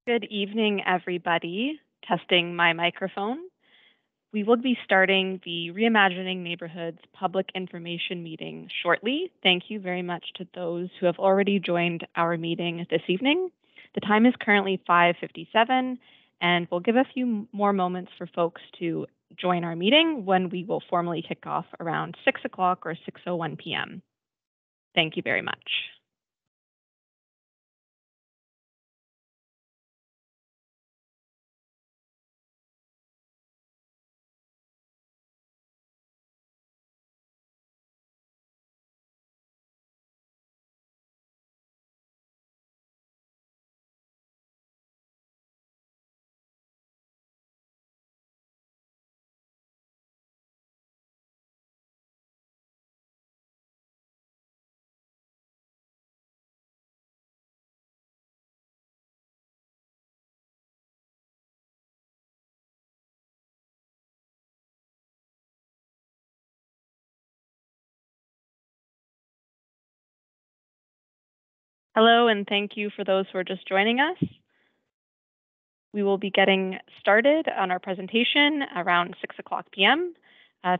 Good evening, everybody. Testing my microphone. We will be starting the Reimagining Neighborhoods public information meeting shortly. Thank you very much to those who have already joined our meeting this evening. The time is currently 5:57, and we'll give a few more moments for folks to join our meeting when we will formally kick off around 6 o'clock or 6:01 p.m. Thank you very much. Hello, and thank you for those who are just joining us. We will be getting started on our presentation around 6 o'clock p.m.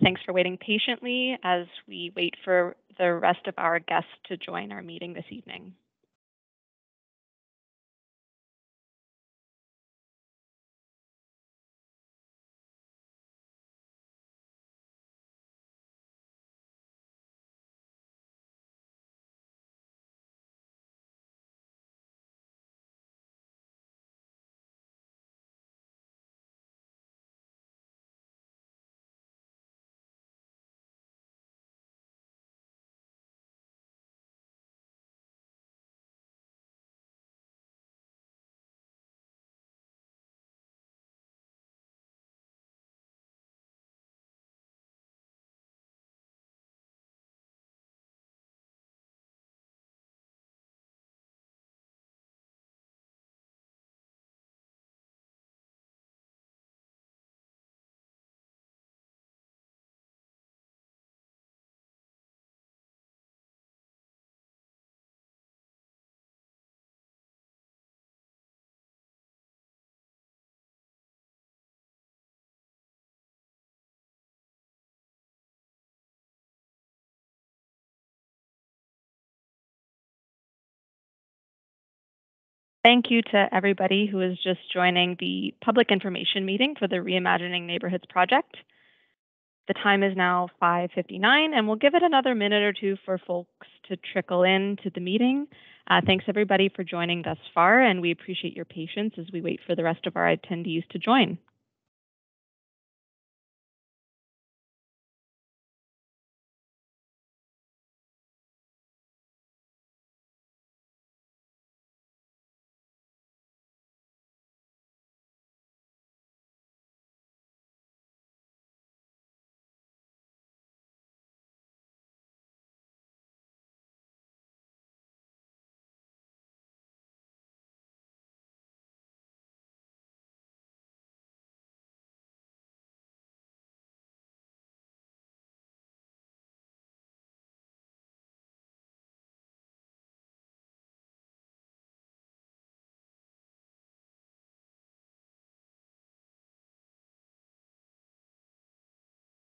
Thanks for waiting patiently as we wait for the rest of our guests to join our meeting this evening. Thank you to everybody who is just joining the public information meeting for the Reimagining Neighborhoods project. The time is now 5:59, and we'll give it another minute or two for folks to trickle into the meeting. Thanks everybody for joining thus far, and we appreciate your patience as we wait for the rest of our attendees to join.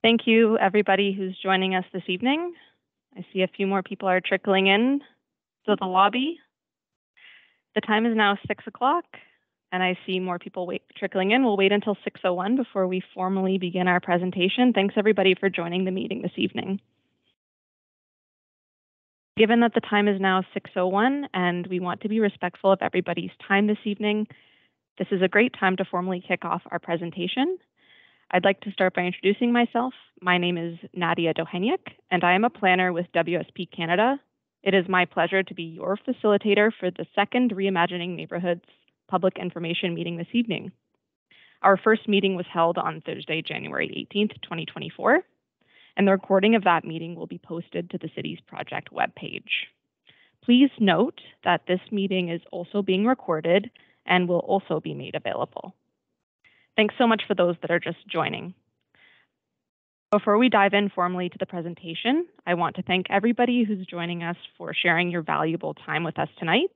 Thank you, everybody who's joining us this evening. I see a few more people are trickling in to the lobby. The time is now 6 o'clock, and I see more people trickling in. We'll wait until 6:01 before we formally begin our presentation. Thanks, everybody, for joining the meeting this evening. Given that the time is now 6:01 and we want to be respectful of everybody's time this evening, this is a great time to formally kick off our presentation. I'd like to start by introducing myself. My name is Nadia Doheniak, and I am a planner with WSP Canada. It is my pleasure to be your facilitator for the second Reimagining Neighbourhoods public information meeting this evening. Our first meeting was held on Thursday, January 18th, 2024, and the recording of that meeting will be posted to the city's project webpage. Please note that this meeting is also being recorded and will also be made available. Thanks so much for those that are just joining. Before we dive in formally to the presentation, I want to thank everybody who's joining us for sharing your valuable time with us tonight.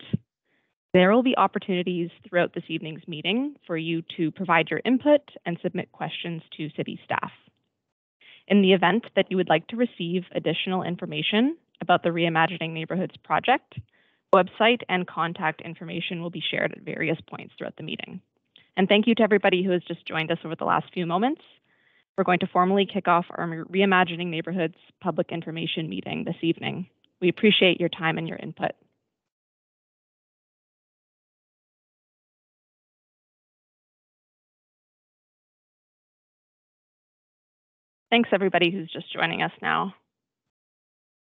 There will be opportunities throughout this evening's meeting for you to provide your input and submit questions to city staff. In the event that you would like to receive additional information about the Reimagining Neighborhoods project, website and contact information will be shared at various points throughout the meeting. And thank you to everybody who has just joined us over the last few moments. We're going to formally kick off our Reimagining Neighborhoods public information meeting this evening. We appreciate your time and your input. Thanks everybody who's just joining us now.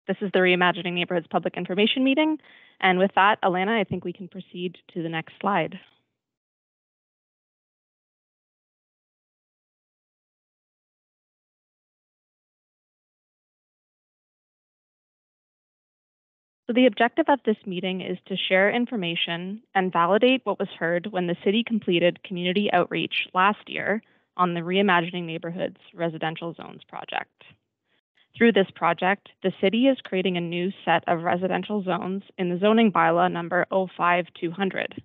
This is the Reimagining Neighborhoods public information meeting. And with that, Alana, I think we can proceed to the next slide. So the objective of this meeting is to share information and validate what was heard when the city completed community outreach last year on the Reimagining Neighborhoods Residential Zones project. Through this project, the city is creating a new set of residential zones in the zoning bylaw number 05200.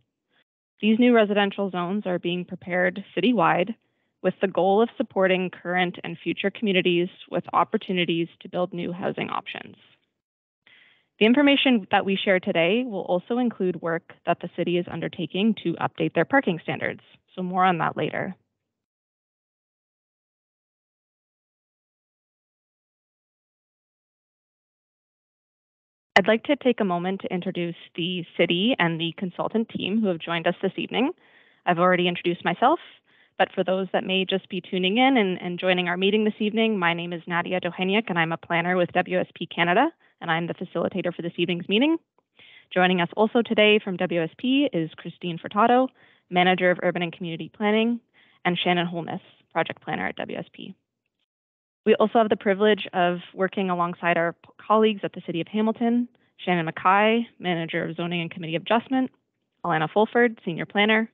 These new residential zones are being prepared citywide with the goal of supporting current and future communities with opportunities to build new housing options. The information that we share today will also include work that the city is undertaking to update their parking standards, so more on that later. I'd like to take a moment to introduce the city and the consultant team who have joined us this evening. I've already introduced myself, but for those that may just be tuning in and joining our meeting this evening, my name is Nadia Doheniak and I'm a planner with WSP Canada, and I'm the facilitator for this evening's meeting. Joining us also today from WSP is Christine Furtado, Manager of Urban and Community Planning, and Shannon Holness, Project Planner at WSP. We also have the privilege of working alongside our colleagues at the City of Hamilton, Shannon Mackay, Manager of Zoning and Committee Adjustment, Alana Fulford, Senior Planner,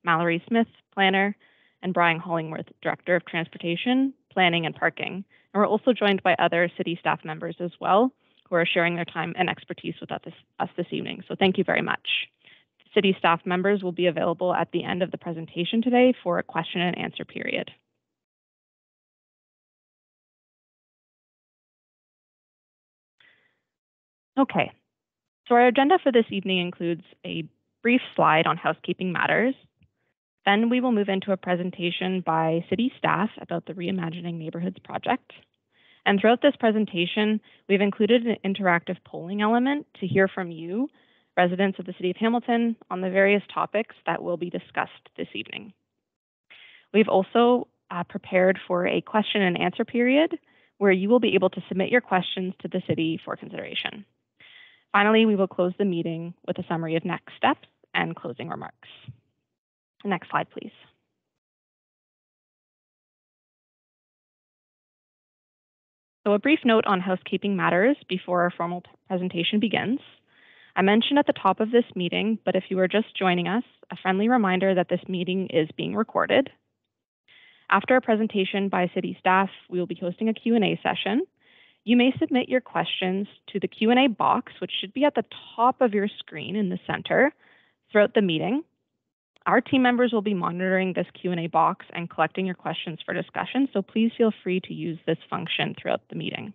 Mallory Smith, Planner, and Brian Hollingworth, Director of Transportation, Planning and Parking. And we're also joined by other city staff members as well, who are sharing their time and expertise with us this evening. So thank you very much. City staff members will be available at the end of the presentation today for a question and answer period. Okay, so our agenda for this evening includes a brief slide on housekeeping matters. Then we will move into a presentation by city staff about the Reimagining Neighborhoods project. And throughout this presentation, we've included an interactive polling element to hear from you, residents of the City of Hamilton, on the various topics that will be discussed this evening. We've also prepared for a question and answer period where you will be able to submit your questions to the city for consideration. Finally, we will close the meeting with a summary of next steps and closing remarks. Next slide, please. So a brief note on housekeeping matters before our formal presentation begins. I mentioned at the top of this meeting, but if you are just joining us, a friendly reminder that this meeting is being recorded. After a presentation by city staff, we will be hosting a Q&A session. You may submit your questions to the Q&A box, which should be at the top of your screen in the center throughout the meeting. Our team members will be monitoring this Q&A box and collecting your questions for discussion, so please feel free to use this function throughout the meeting.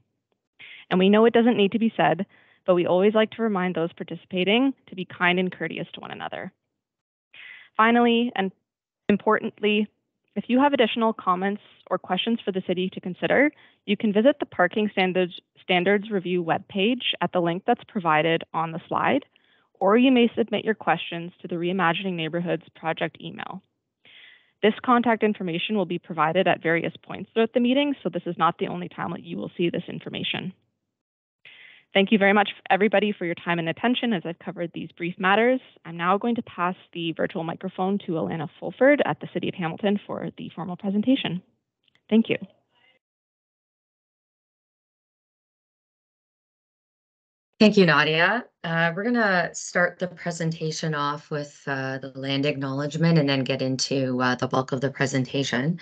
And we know it doesn't need to be said, but we always like to remind those participating to be kind and courteous to one another. Finally, and importantly, if you have additional comments or questions for the city to consider, you can visit the Parking Standards Review webpage at the link that's provided on the slide, or you may submit your questions to the Reimagining Neighborhoods project email. This contact information will be provided at various points throughout the meeting, so this is not the only time that you will see this information. Thank you very much, everybody, for your time and attention as I've covered these brief matters. I'm now going to pass the virtual microphone to Alana Fulford at the City of Hamilton for the formal presentation. Thank you. Thank you, Nadia. We're going to start the presentation off with the land acknowledgement and then get into the bulk of the presentation.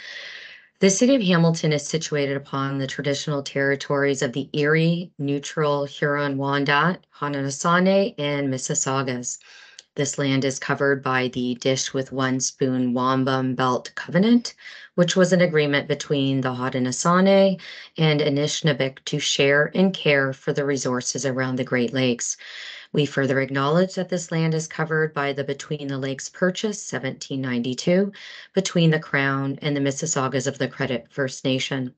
The City of Hamilton is situated upon the traditional territories of the Erie, Neutral, Huron-Wendat, Haudenosaunee, and Mississaugas. This land is covered by the Dish with One Spoon Wampum Belt Covenant, which was an agreement between the Haudenosaunee and Anishinaabeg to share and care for the resources around the Great Lakes. We further acknowledge that this land is covered by the Between the Lakes Purchase, 1792, between the Crown and the Mississaugas of the Credit First Nation.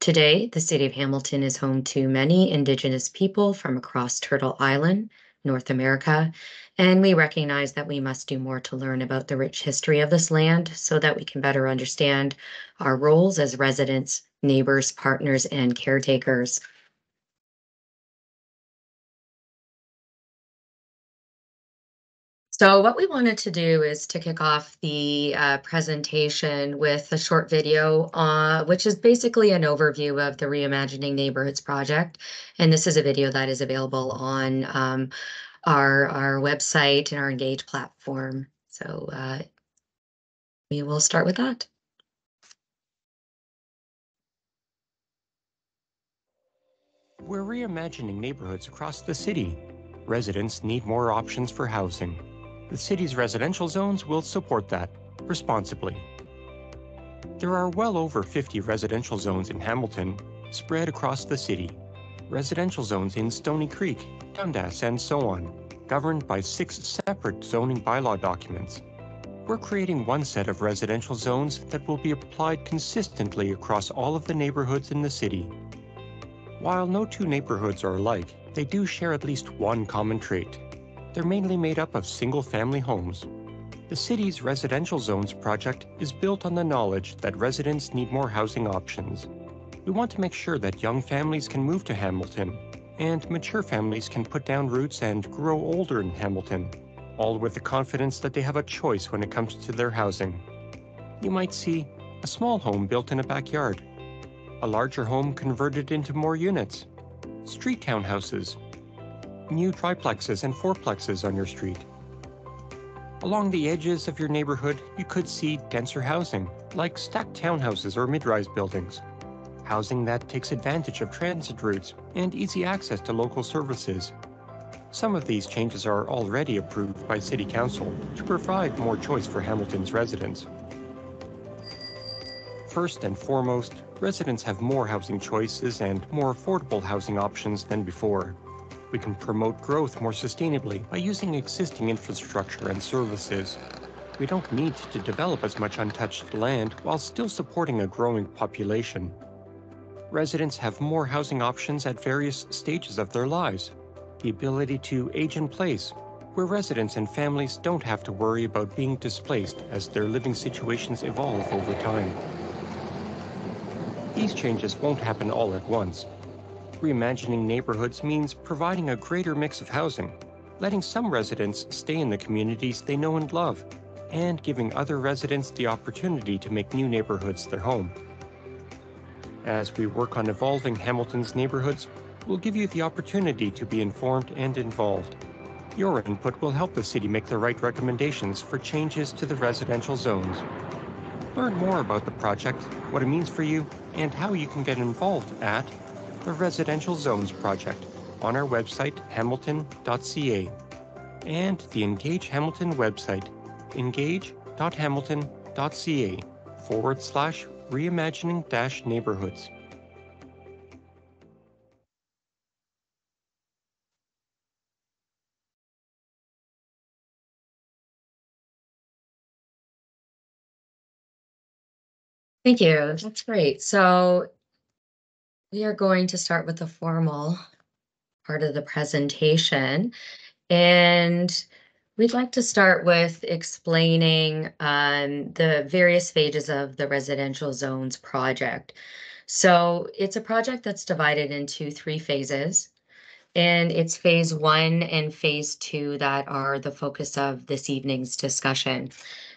Today, the city of Hamilton is home to many Indigenous people from across Turtle Island, North America, and we recognize that we must do more to learn about the rich history of this land so that we can better understand our roles as residents, neighbors, partners, and caretakers. So what we wanted to do is to kick off the presentation with a short video, which is basically an overview of the Reimagining Neighborhoods project. And this is a video that is available on our website and our Engage platform. So we will start with that. We're reimagining neighborhoods across the city. Residents need more options for housing. The city's residential zones will support that responsibly. There are well over 50 residential zones in Hamilton, spread across the city. Residential zones in Stony Creek, Dundas, and so on, governed by 6 separate zoning bylaw documents. We're creating one set of residential zones that will be applied consistently across all of the neighborhoods in the city. While no two neighborhoods are alike, they do share at least one common trait. They're mainly made up of single-family homes. The city's residential zones project is built on the knowledge that residents need more housing options. We want to make sure that young families can move to Hamilton, and mature families can put down roots and grow older in Hamilton, all with the confidence that they have a choice when it comes to their housing. You might see a small home built in a backyard, a larger home converted into more units, street townhouses, new triplexes and fourplexes on your street. Along the edges of your neighborhood, you could see denser housing, like stacked townhouses or mid-rise buildings. Housing that takes advantage of transit routes and easy access to local services. Some of these changes are already approved by City Council to provide more choice for Hamilton's residents. First and foremost, residents have more housing choices and more affordable housing options than before. We can promote growth more sustainably by using existing infrastructure and services. We don't need to develop as much untouched land while still supporting a growing population. Residents have more housing options at various stages of their lives. The ability to age in place, where residents and families don't have to worry about being displaced as their living situations evolve over time. These changes won't happen all at once. Reimagining neighborhoods means providing a greater mix of housing, letting some residents stay in the communities they know and love, and giving other residents the opportunity to make new neighborhoods their home. As we work on evolving Hamilton's neighborhoods, we'll give you the opportunity to be informed and involved. Your input will help the city make the right recommendations for changes to the residential zones. Learn more about the project, what it means for you, and how you can get involved at the Residential Zones Project on our website, hamilton.ca, and the Engage Hamilton website, engage.hamilton.ca/reimagining-neighborhoods. Thank you. That's great. So we are going to start with the formal part of the presentation. And we'd like to start with explaining the various phases of the Residential Zones project. So it's a project that's divided into 3 phases. And it's phase 1 and phase 2 that are the focus of this evening's discussion.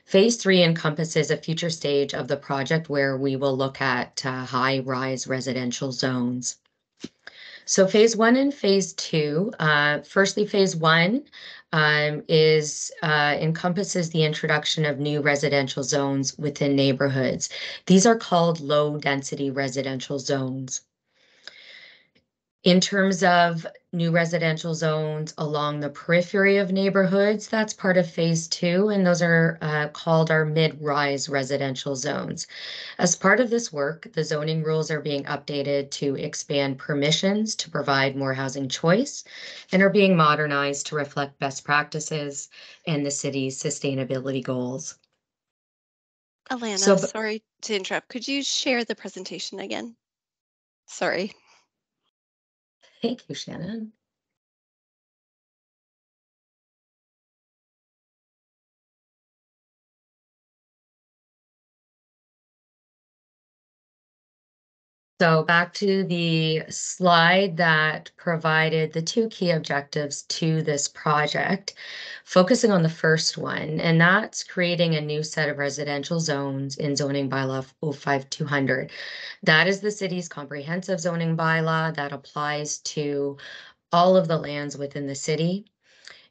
Phase 3 encompasses a future stage of the project where we will look at high-rise residential zones. So phase 1 and phase 2, firstly, phase 1 encompasses the introduction of new residential zones within neighborhoods. These are called low-density residential zones. In terms of new residential zones along the periphery of neighborhoods, that's part of phase 2, and those are called our mid-rise residential zones. As part of this work, the zoning rules are being updated to expand permissions to provide more housing choice and are being modernized to reflect best practices and the city's sustainability goals. Alana, sorry to interrupt. Could you share the presentation again? Sorry. Thank you, Shannon. So back to the slide that provided the 2 key objectives to this project, focusing on the first one, and that's creating a new set of residential zones in zoning bylaw 05200. That is the city's comprehensive zoning bylaw that applies to all of the lands within the city.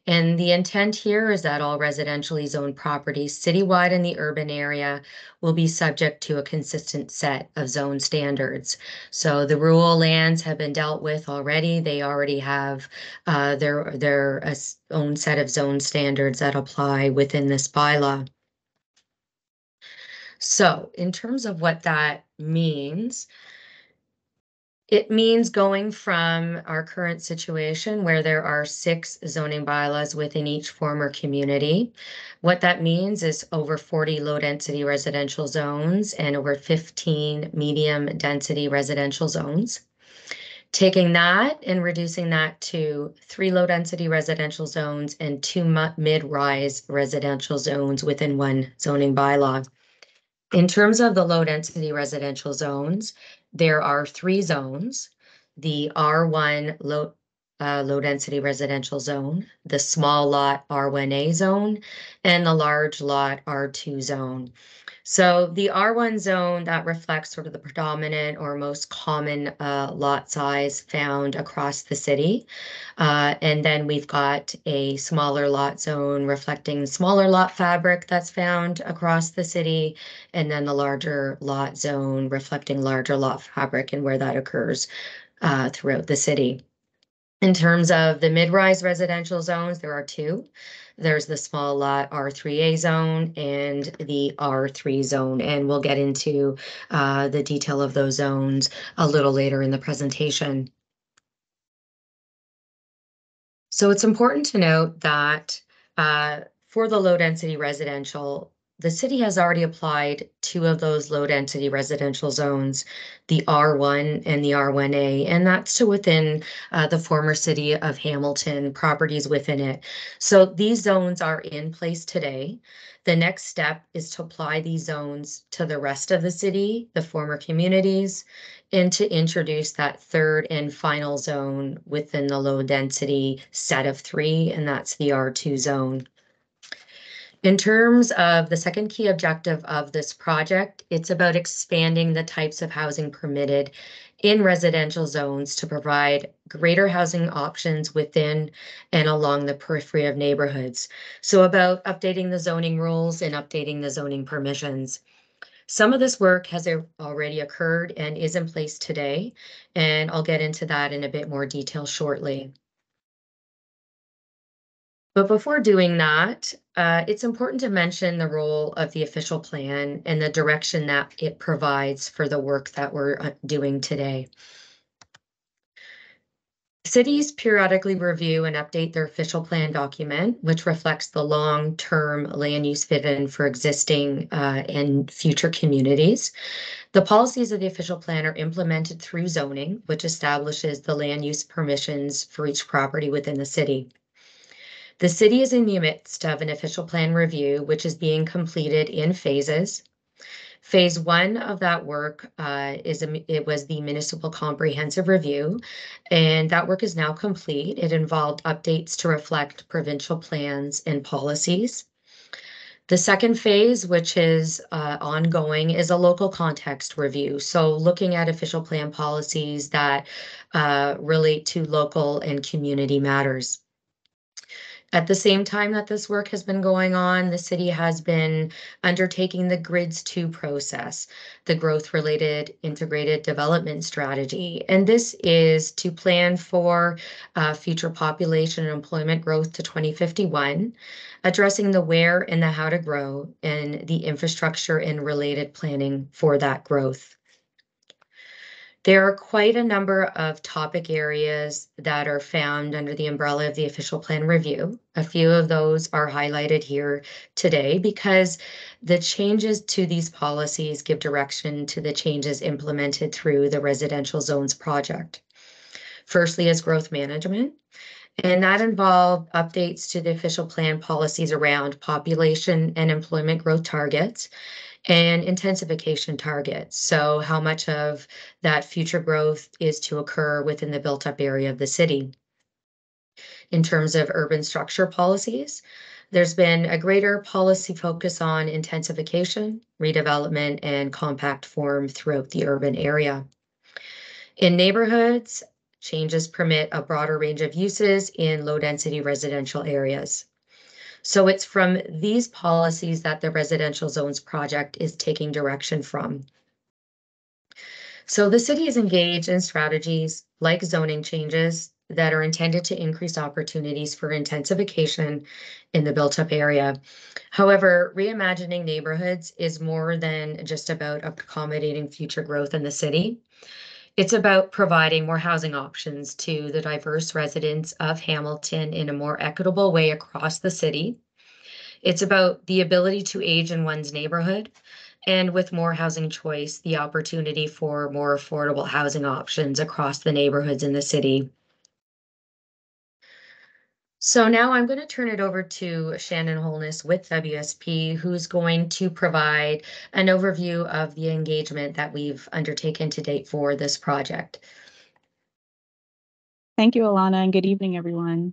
And the intent here is that all residentially zoned properties citywide in the urban area will be subject to a consistent set of zone standards. So the rural lands have been dealt with already. They already have their own set of zone standards that apply within this bylaw. So in terms of what that means, it means going from our current situation where there are 6 zoning bylaws within each former community. What that means is over 40 low-density residential zones and over 15 medium-density residential zones. Taking that and reducing that to 3 low-density residential zones and 2 mid-rise residential zones within one zoning bylaw. In terms of the low-density residential zones, there are 3 zones: the R1 low-density residential zone, the small lot R1A zone, and the large lot R2 zone. So the R1 zone, that reflects sort of the predominant or most common lot size found across the city. And then we've got a smaller lot zone reflecting smaller lot fabric that's found across the city, and then the larger lot zone reflecting larger lot fabric and where that occurs throughout the city. In terms of the mid-rise residential zones, there are 2. There's the small lot R3A zone and the R3 zone, and we'll get into the detail of those zones a little later in the presentation. So it's important to note that for the low-density residential, the city has already applied 2 of those low-density residential zones, the R1 and the R1A, and that's to within the former city of Hamilton properties within it. So these zones are in place today. The next step is to apply these zones to the rest of the city, the former communities, and to introduce that third and final zone within the low density set of 3, and that's the R2 zone. In terms of the second key objective of this project, it's about expanding the types of housing permitted in residential zones to provide greater housing options within and along the periphery of neighborhoods. So about updating the zoning rules and updating the zoning permissions. Some of this work has already occurred and is in place today, and I'll get into that in a bit more detail shortly. But before doing that, it's important to mention the role of the official plan and the direction that it provides for the work that we're doing today. Cities periodically review and update their official plan document, which reflects the long-term land use vision for existing and future communities. The policies of the official plan are implemented through zoning, which establishes the land use permissions for each property within the city. The city is in the midst of an official plan review, which is being completed in phases. Phase 1 of that work it was the municipal comprehensive review, and that work is now complete. It involved updates to reflect provincial plans and policies. The second phase, which is ongoing, is a local context review. So looking at official plan policies that relate to local and community matters. At the same time that this work has been going on, the city has been undertaking the Grids 2 process, the growth-related integrated development strategy. And this is to plan for future population and employment growth to 2051, addressing the where and the how to grow and the infrastructure and related planning for that growth. There are quite a number of topic areas that are found under the umbrella of the official plan review. A few of those are highlighted here today because the changes to these policies give direction to the changes implemented through the residential zones project. Firstly is growth management, and that involved updates to the official plan policies around population and employment growth targets and intensification targets. So how much of that future growth is to occur within the built up area of the city. In terms of urban structure policies, there's been a greater policy focus on intensification, redevelopment, and compact form throughout the urban area. In neighborhoods, changes permit a broader range of uses in low density residential areas. So it's from these policies that the residential zones project is taking direction from. So the city is engaged in strategies like zoning changes that are intended to increase opportunities for intensification in the built up area. However, reimagining neighborhoods is more than just about accommodating future growth in the city. It's about providing more housing options to the diverse residents of Hamilton in a more equitable way across the city. It's about the ability to age in one's neighborhood, and with more housing choice, the opportunity for more affordable housing options across the neighborhoods in the city. So now I'm going to turn it over to Shannon Holness with WSP, who's going to provide an overview of the engagement that we've undertaken to date for this project. Thank you, Alana, and good evening, everyone.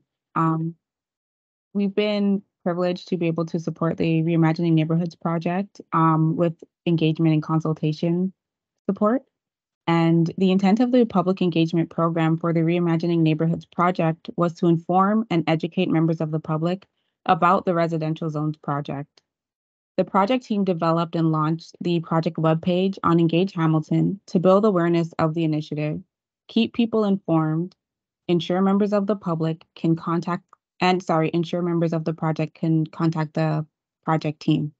We've been privileged to be able to support the Reimagining Neighborhoods project with engagement and consultation support. And the intent of the public engagement program for the Reimagining Neighborhoods project was to inform and educate members of the public about the residential zones project. The project team developed and launched the project webpage on Engage Hamilton to build awareness of the initiative, keep people informed, ensure members of the public can ensure members of the project can contact the project team.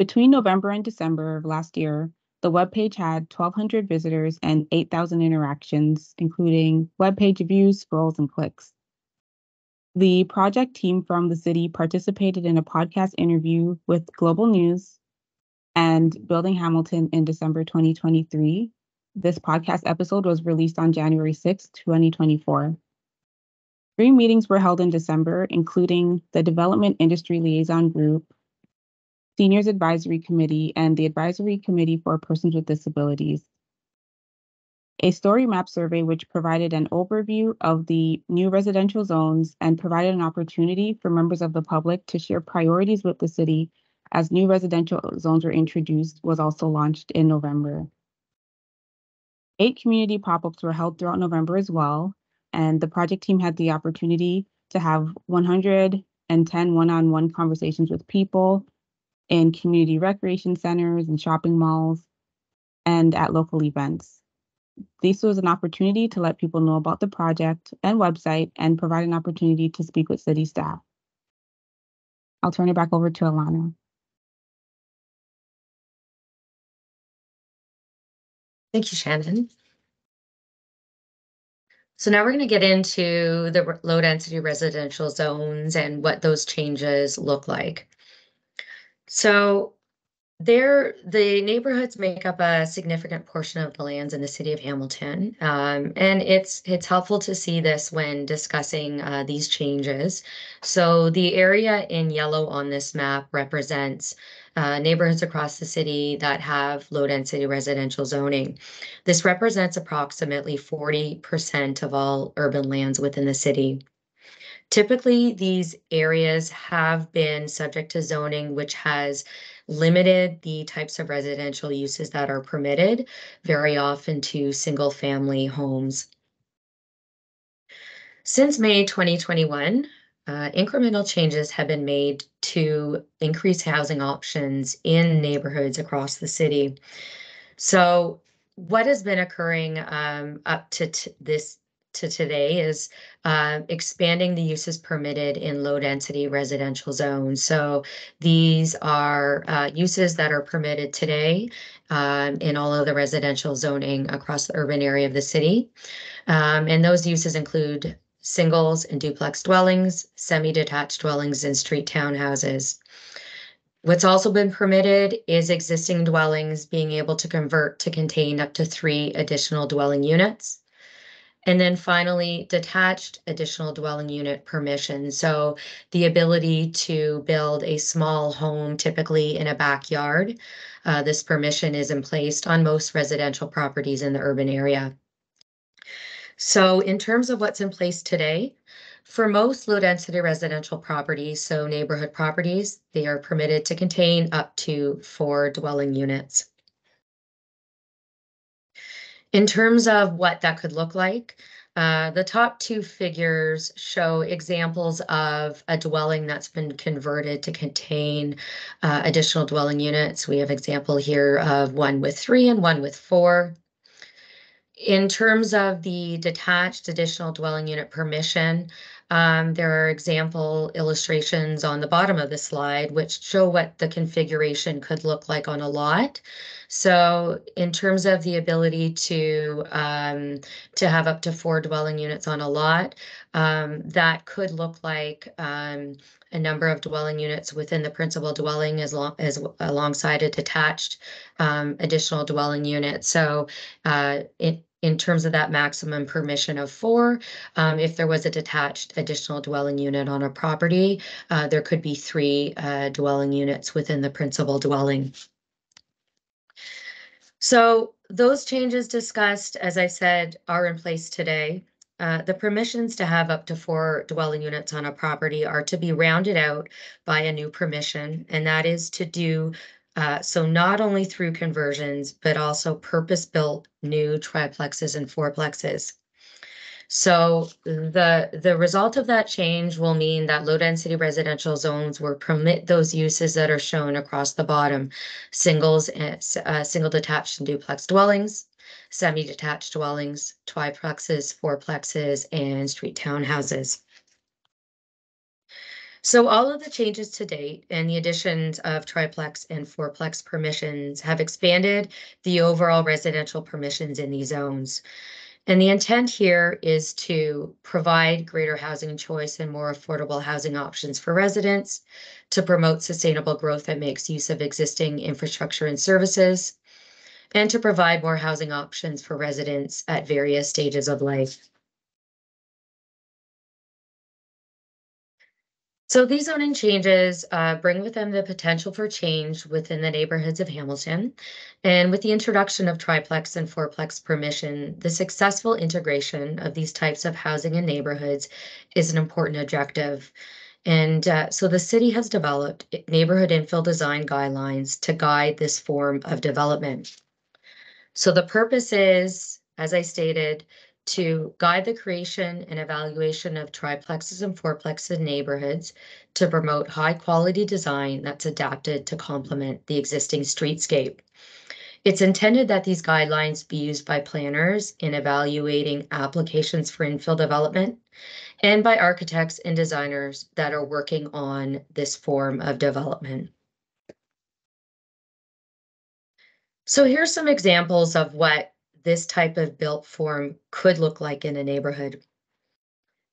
Between November and December of last year, the webpage had 1,200 visitors and 8,000 interactions, including webpage views, scrolls, and clicks. The project team from the city participated in a podcast interview with Global News and Building Hamilton in December 2023. This podcast episode was released on January 6, 2024. 3 meetings were held in December, including the Development Industry Liaison Group, Seniors Advisory Committee, and the Advisory Committee for Persons with Disabilities. A story map survey, which provided an overview of the new residential zones and provided an opportunity for members of the public to share priorities with the city as new residential zones were introduced, was also launched in November. 8 community pop-ups were held throughout November as well, and the project team had the opportunity to have 110 one-on-one conversations with people in community recreation centers and shopping malls and at local events. This was an opportunity to let people know about the project and website and provide an opportunity to speak with city staff. I'll turn it back over to Alana. Thank you, Shannon. So now we're going to get into the low density residential zones and what those changes look like. So the neighborhoods make up a significant portion of the lands in the city of Hamilton, and it's helpful to see this when discussing these changes. So the area in yellow on this map represents neighborhoods across the city that have low density residential zoning. This represents approximately 40% of all urban lands within the city. Typically, these areas have been subject to zoning, which has limited the types of residential uses that are permitted, very often to single-family homes. Since May 2021, incremental changes have been made to increase housing options in neighborhoods across the city. So what has been occurring up to today is expanding the uses permitted in low-density residential zones. So these are uses that are permitted today in all of the residential zoning across the urban area of the city. And those uses include singles and duplex dwellings, semi-detached dwellings, and street townhouses. What's also been permitted is existing dwellings being able to convert to contain up to 3 additional dwelling units. And then finally, detached additional dwelling unit permission. So the ability to build a small home, typically in a backyard. This permission is in place on most residential properties in the urban area. So in terms of what's in place today, for most low-density residential properties, so neighborhood properties, they are permitted to contain up to 4 dwelling units. In terms of what that could look like, the top 2 figures show examples of a dwelling that's been converted to contain additional dwelling units. We have example here of one with 3 and one with 4. In terms of the detached additional dwelling unit permission, there are example illustrations on the bottom of the slide which show what the configuration could look like on a lot. So in terms of the ability to have up to 4 dwelling units on a lot, that could look like a number of dwelling units within the principal dwelling as alongside a detached additional dwelling unit. So in terms of that maximum permission of 4, if there was a detached additional dwelling unit on a property, there could be 3 dwelling units within the principal dwelling. So those changes discussed, as I said, are in place today. The permissions to have up to 4 dwelling units on a property are to be rounded out by a new permission, and that is to do so not only through conversions, but also purpose-built new triplexes and fourplexes. So the result of that change will mean that low-density residential zones will permit those uses that are shown across the bottom: singles, single detached and duplex dwellings, semi-detached dwellings, triplexes, fourplexes, and street townhouses. So all of the changes to date and the additions of triplex and fourplex permissions have expanded the overall residential permissions in these zones. And the intent here is to provide greater housing choice and more affordable housing options for residents, to promote sustainable growth that makes use of existing infrastructure and services, and to provide more housing options for residents at various stages of life. So these zoning changes bring with them the potential for change within the neighborhoods of Hamilton. And with the introduction of triplex and fourplex permission, the successful integration of these types of housing in neighborhoods is an important objective. And so the city has developed neighborhood infill design guidelines to guide this form of development. So the purpose is, as I stated, to guide the creation and evaluation of triplexes and fourplexes in neighborhoods, to promote high quality design that's adapted to complement the existing streetscape. It's intended that these guidelines be used by planners in evaluating applications for infill development and by architects and designers that are working on this form of development. So here's some examples of what this type of built form could look like in a neighborhood.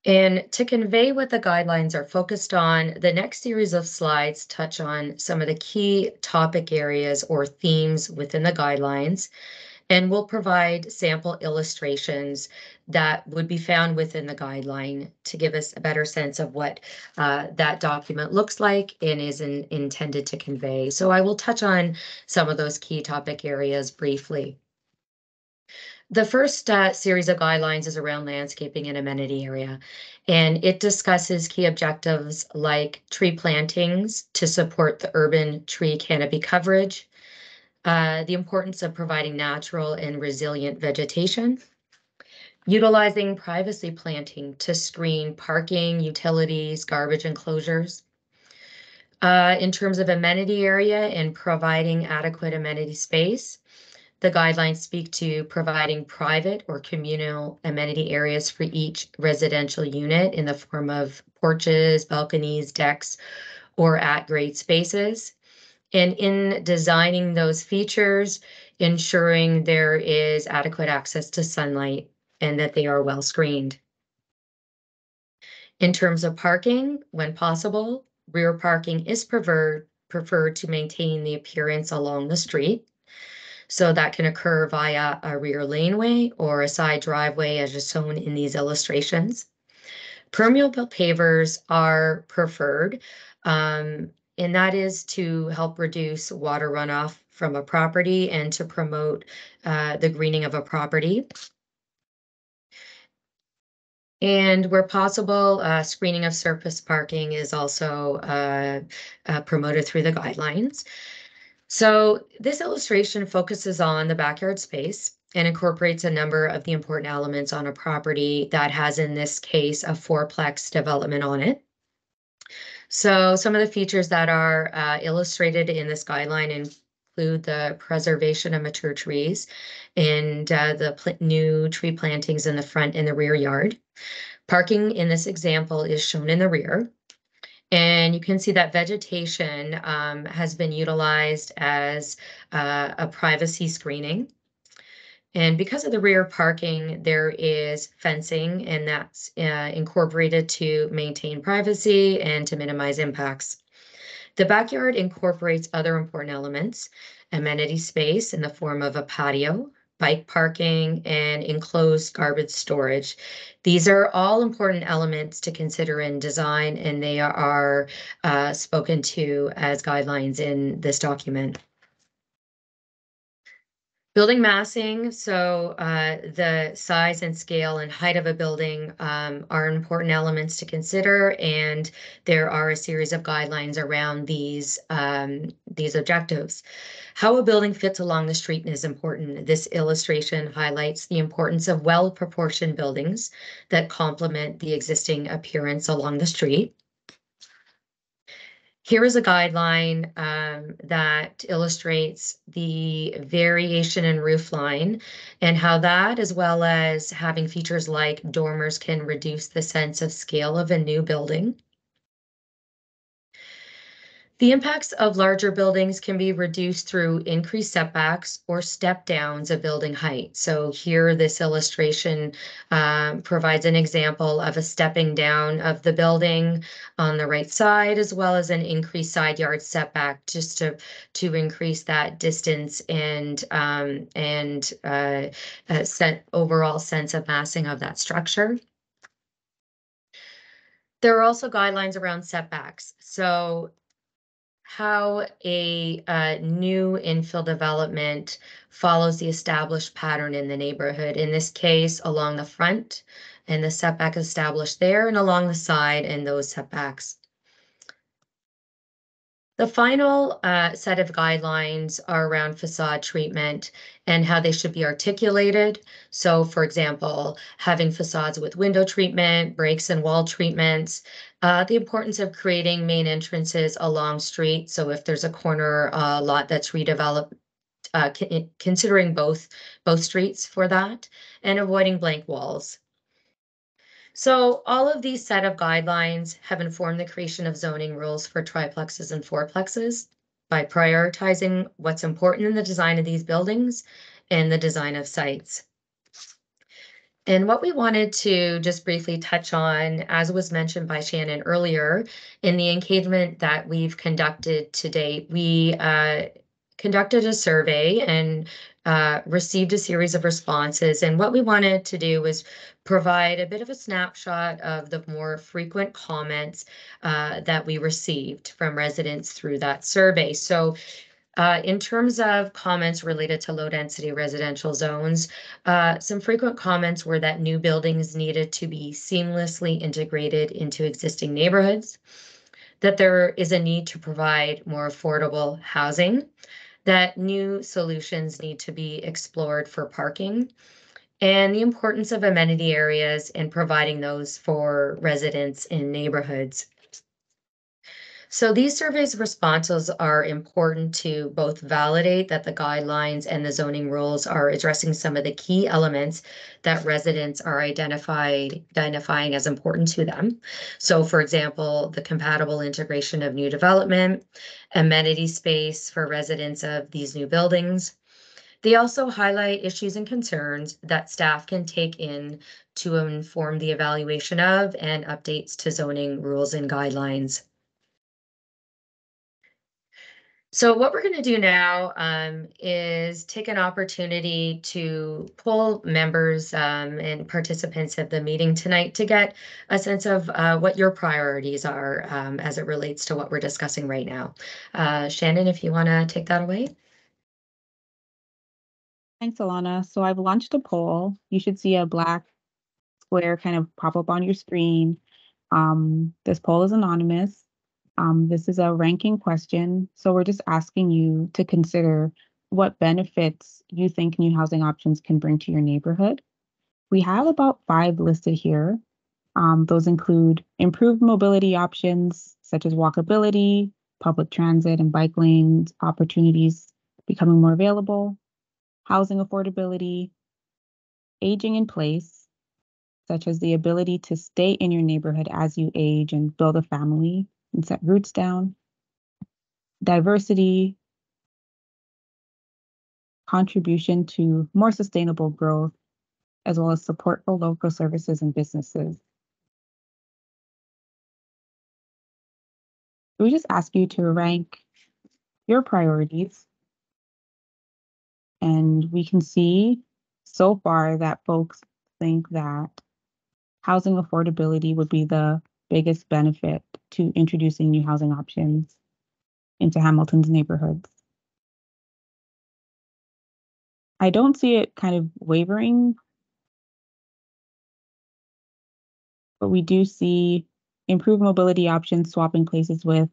And to convey what the guidelines are focused on, the next series of slides touch on some of the key topic areas or themes within the guidelines, and we'll provide sample illustrations that would be found within the guideline to give us a better sense of what that document looks like and is intended to convey. So I will touch on some of those key topic areas briefly. The first series of guidelines is around landscaping and amenity area, and it discusses key objectives like tree plantings to support the urban tree canopy coverage, the importance of providing natural and resilient vegetation, Utilizing privacy planting to screen parking, utilities, garbage enclosures. In terms of amenity area and providing adequate amenity space, the guidelines speak to providing private or communal amenity areas for each residential unit in the form of porches, balconies, decks, or at-grade spaces. And in designing those features, ensuring there is adequate access to sunlight and that they are well screened. In terms of parking, when possible, rear parking is preferred to maintain the appearance along the street. So that can occur via a rear laneway or a side driveway as is shown in these illustrations. Permeable pavers are preferred, and that is to help reduce water runoff from a property and to promote the greening of a property. And where possible, screening of surface parking is also promoted through the guidelines. So this illustration focuses on the backyard space and incorporates a number of the important elements on a property that has, in this case, a fourplex development on it. So some of the features that are illustrated in this guideline include the preservation of mature trees and the new tree plantings in the front and the rear yard. Parking in this example is shown in the rear. And you can see that vegetation has been utilized as a privacy screening. And because of the rear parking, there is fencing, and that's incorporated to maintain privacy and to minimize impacts. The backyard incorporates other important elements: amenity space in the form of a patio, bike parking, and enclosed garbage storage. These are all important elements to consider in design, and they are spoken to as guidelines in this document. Building massing, so the size and scale and height of a building are important elements to consider, and there are a series of guidelines around these objectives. How a building fits along the street is important. This illustration highlights the importance of well-proportioned buildings that complement the existing appearance along the street. Here is a guideline that illustrates the variation in roof line and how that, as well as having features like dormers, can reduce the sense of scale of a new building. The impacts of larger buildings can be reduced through increased setbacks or step downs of building height. So here, this illustration provides an example of a stepping down of the building on the right side, as well as an increased side yard setback, just to increase that distance and overall sense of massing of that structure. There are also guidelines around setbacks. So how a new infill development follows the established pattern in the neighborhood. In this case, along the front and the setback established there, and along the side and those setbacks. The final set of guidelines are around facade treatment and how they should be articulated. So, for example, having facades with window treatment, breaks and wall treatments, the importance of creating main entrances along street. So if there's a corner lot that's redeveloped, considering both streets for that, and avoiding blank walls. So all of these set of guidelines have informed the creation of zoning rules for triplexes and fourplexes by prioritizing what's important in the design of these buildings and the design of sites. And what we wanted to just briefly touch on, as was mentioned by Shannon earlier, in the engagement that we've conducted to date, we conducted a survey and received a series of responses. And what we wanted to do was provide a bit of a snapshot of the more frequent comments that we received from residents through that survey. So in terms of comments related to low-density residential zones, some frequent comments were that new buildings needed to be seamlessly integrated into existing neighborhoods, that there is a need to provide more affordable housing, that new solutions need to be explored for parking, and the importance of amenity areas and providing those for residents in neighborhoods. So these surveys responses are important to both validate that the guidelines and the zoning rules are addressing some of the key elements that residents are identifying as important to them. So for example, the compatible integration of new development, amenity space for residents of these new buildings. They also highlight issues and concerns that staff can take in to inform the evaluation of and updates to zoning rules and guidelines. So what we're going to do now is take an opportunity to poll members and participants of the meeting tonight to get a sense of what your priorities are as it relates to what we're discussing right now. Shannon, if you want to take that away. Thanks, Alana. So I've launched a poll. You should see a black square kind of pop up on your screen. This poll is anonymous. This is a ranking question. So we're just asking you to consider what benefits you think new housing options can bring to your neighborhood. We have about 5 listed here. Those include improved mobility options such as walkability, public transit and bike lanes, opportunities becoming more available, housing affordability, aging in place, such as the ability to stay in your neighborhood as you age and build a family and set roots down, diversity, contribution to more sustainable growth, as well as support for local services and businesses. We just ask you to rank your priorities, and we can see so far that folks think that housing affordability would be the biggest benefit to introducing new housing options into Hamilton's neighborhoods. I don't see it kind of wavering, but we do see improved mobility options swapping places with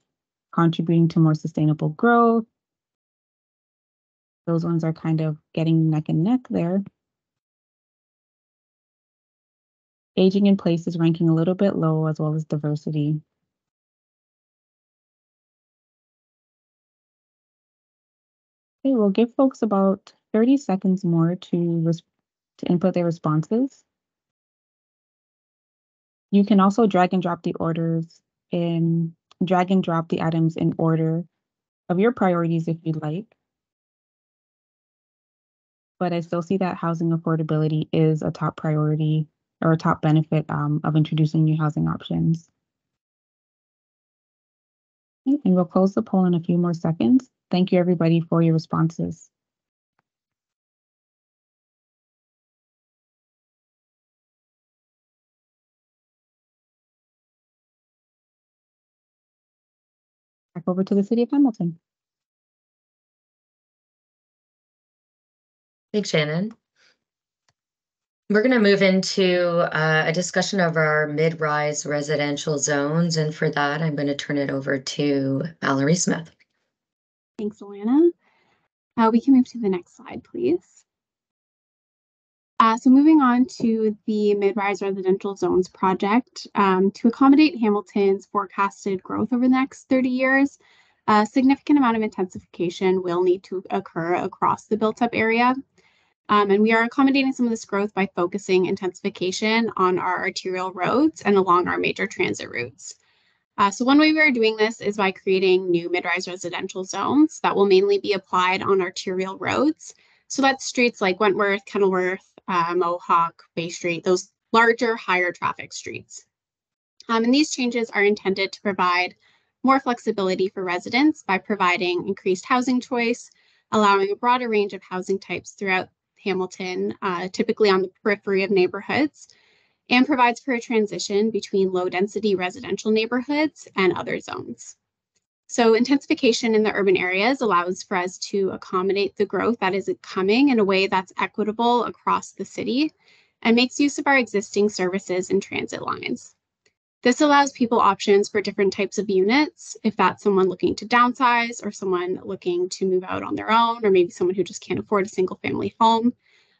contributing to more sustainable growth. Those ones are kind of getting neck and neck there. Aging in place is ranking a little bit low, as well as diversity. Okay, we'll give folks about 30 seconds more to input their responses. You can also drag and drop the items in order of your priorities if you'd like. But I still see that housing affordability is a top priority or a top benefit of introducing new housing options. Okay, and we'll close the poll in a few more seconds. Thank you, everybody, for your responses. Back over to the City of Hamilton. Thanks, Shannon. We're going to move into a discussion of our mid-rise residential zones. And for that, I'm going to turn it over to Valerie Smith. Thanks, Alana. We can move to the next slide, please. So moving on to the mid-rise residential zones project, to accommodate Hamilton's forecasted growth over the next 30 years, a significant amount of intensification will need to occur across the built-up area. And we are accommodating some of this growth by focusing intensification on our arterial roads and along our major transit routes. So one way we are doing this is by creating new mid-rise residential zones that will mainly be applied on arterial roads. So that's streets like Wentworth, Kenilworth, Mohawk, Bay Street, those larger, higher traffic streets. And these changes are intended to provide more flexibility for residents by providing increased housing choice, allowing a broader range of housing types throughout Hamilton, typically on the periphery of neighborhoods, and provides for a transition between low-density residential neighborhoods and other zones. So intensification in the urban areas allows for us to accommodate the growth that is coming in a way that's equitable across the city and makes use of our existing services and transit lines. This allows people options for different types of units, if that's someone looking to downsize or someone looking to move out on their own, or maybe someone who just can't afford a single family home.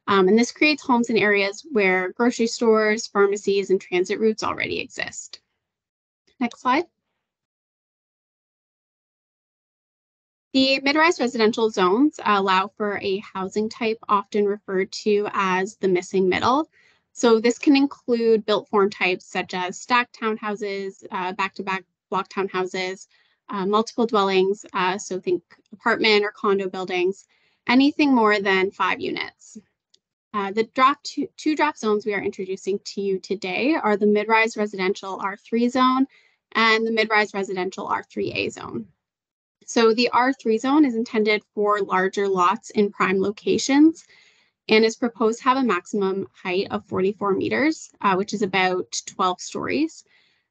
And this creates homes in areas where grocery stores, pharmacies, and transit routes already exist. Next slide. The mid-rise residential zones allow for a housing type often referred to as the missing middle. So this can include built form types such as stacked townhouses, back-to-back block townhouses, multiple dwellings, so think apartment or condo buildings, anything more than 5 units. The two draft zones we are introducing to you today are the mid-rise residential R3 zone and the mid-rise residential R3A zone. So the R3 zone is intended for larger lots in prime locations and is proposed to have a maximum height of 44 meters, which is about 12 stories,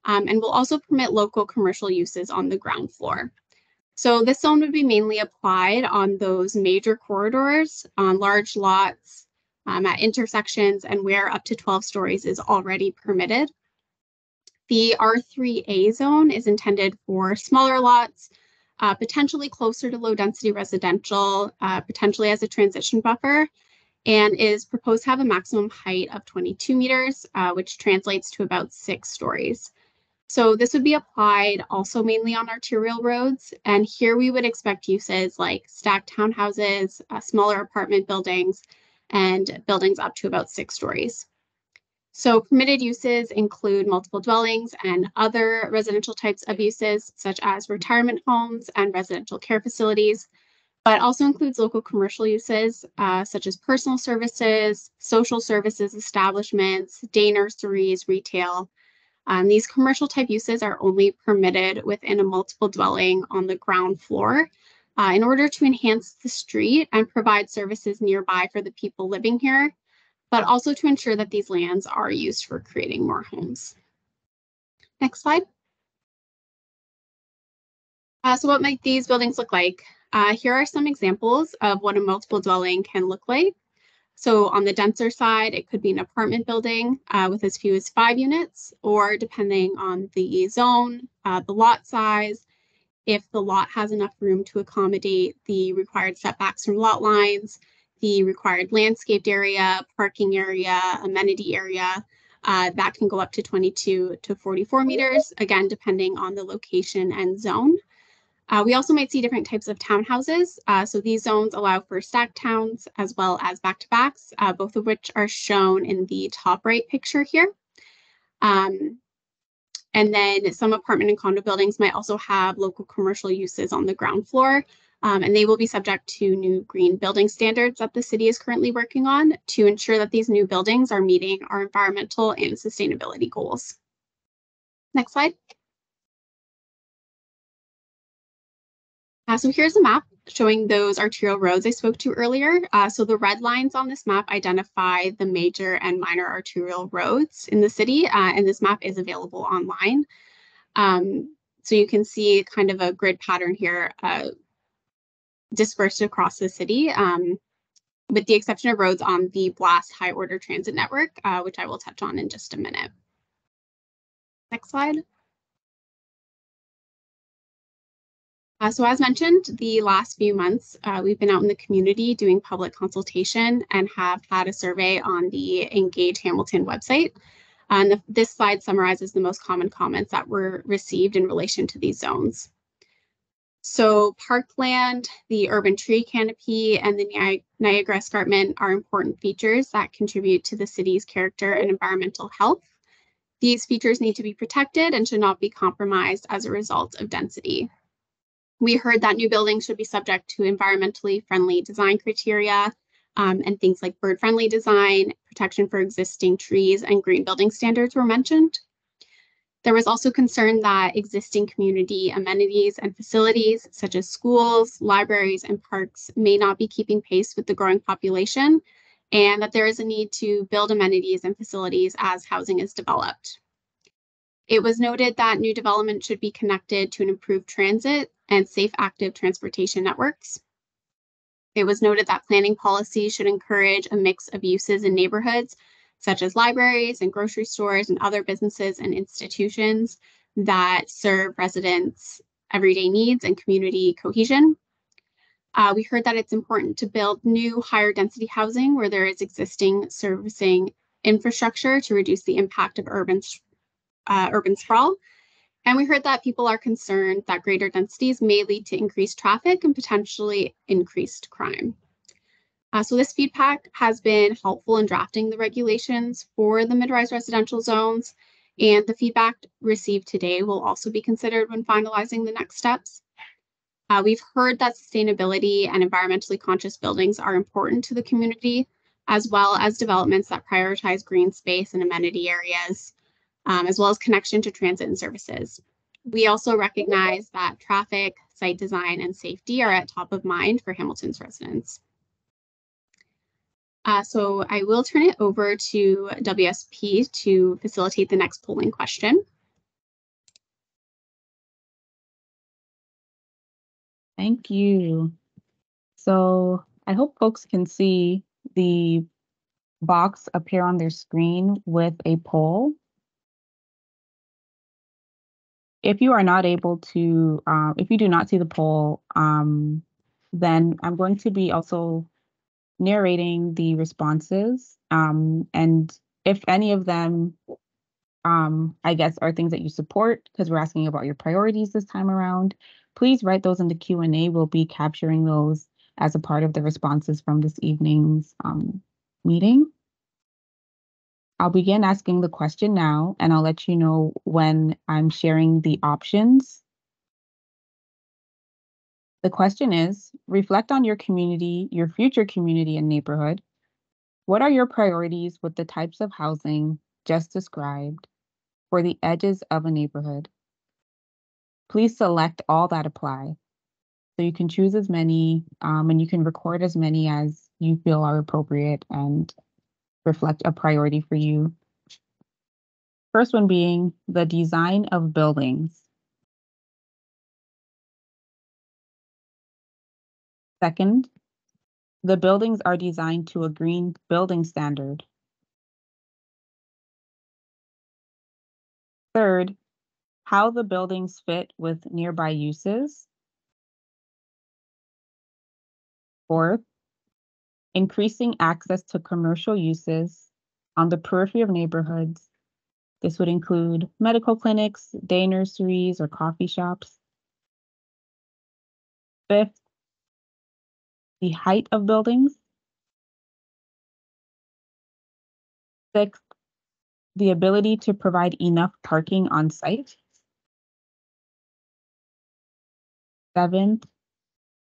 and will also permit local commercial uses on the ground floor. So this zone would be mainly applied on those major corridors, on large lots, at intersections, and where up to 12 stories is already permitted. The R3A zone is intended for smaller lots, potentially closer to low density residential, potentially as a transition buffer, and is proposed to have a maximum height of 22 meters, which translates to about 6 stories. So this would be applied also mainly on arterial roads. And here we would expect uses like stacked townhouses, smaller apartment buildings, and buildings up to about 6 stories. So permitted uses include multiple dwellings and other residential types of uses, such as retirement homes and residential care facilities, but also includes local commercial uses, such as personal services, social services establishments, day nurseries, retail. These commercial type uses are only permitted within a multiple dwelling on the ground floor in order to enhance the street and provide services nearby for the people living here, but also to ensure that these lands are used for creating more homes. Next slide. So what might these buildings look like? Here are some examples of what a multiple dwelling can look like. So on the denser side, it could be an apartment building with as few as 5 units, or depending on the zone, the lot size, if the lot has enough room to accommodate the required setbacks from lot lines, the required landscaped area, parking area, amenity area, that can go up to 22 to 44 meters, again, depending on the location and zone. We also might see different types of townhouses. So these zones allow for stacked towns as well as back-to-backs, both of which are shown in the top right picture here. And then some apartment and condo buildings might also have local commercial uses on the ground floor, and they will be subject to new green building standards that the city is currently working on to ensure that these new buildings are meeting our environmental and sustainability goals. Next slide. So here's a map showing those arterial roads I spoke to earlier. So the red lines on this map identify the major and minor arterial roads in the city, and this map is available online. So you can see kind of a grid pattern here dispersed across the city, with the exception of roads on the BLAST high order transit network, which I will touch on in just a minute. Next slide. So as mentioned, the last few months, we've been out in the community doing public consultation and have had a survey on the Engage Hamilton website. And this slide summarizes the most common comments that were received in relation to these zones. So parkland, the urban tree canopy, and the Niagara Escarpment are important features that contribute to the city's character and environmental health. These features need to be protected and should not be compromised as a result of density. We heard that new buildings should be subject to environmentally friendly design criteria and things like bird-friendly design, protection for existing trees, and green building standards were mentioned. There was also concern that existing community amenities and facilities, such as schools, libraries, and parks, may not be keeping pace with the growing population, and that there is a need to build amenities and facilities as housing is developed. It was noted that new development should be connected to an improved transit and safe active transportation networks. It was noted that planning policy should encourage a mix of uses in neighborhoods, such as libraries and grocery stores and other businesses and institutions that serve residents' everyday needs and community cohesion. We heard that it's important to build new higher density housing where there is existing servicing infrastructure to reduce the impact of urban sprawl. And we heard that people are concerned that greater densities may lead to increased traffic and potentially increased crime. So this feedback has been helpful in drafting the regulations for the mid-rise residential zones, and the feedback received today will also be considered when finalizing the next steps. We've heard that sustainability and environmentally conscious buildings are important to the community, as well as developments that prioritize green space and amenity areas, as well as connection to transit and services. We also recognize that traffic, site design, and safety are at top of mind for Hamilton's residents. So I will turn it over to WSP to facilitate the next polling question. Thank you. So I hope folks can see the box appear on their screen with a poll. If you are not able to, if you do not see the poll, then I'm going to be also narrating the responses. And if any of them, I guess, are things that you support, because we're asking about your priorities this time around, please write those in the Q&A. We'll be capturing those as a part of the responses from this evening's meeting. I'll begin asking the question now, and I'll let you know when I'm sharing the options. The question is, reflect on your community, your future community and neighborhood. What are your priorities with the types of housing just described for the edges of a neighborhood? Please select all that apply. So you can choose as many, and you can record as many as you feel are appropriate and reflect a priority for you. First one being the design of buildings. Second, the buildings are designed to a green building standard. Third, how the buildings fit with nearby uses. Fourth, increasing access to commercial uses on the periphery of neighborhoods. This would include medical clinics, day nurseries, or coffee shops. Fifth, the height of buildings. Sixth, the ability to provide enough parking on site. Seventh,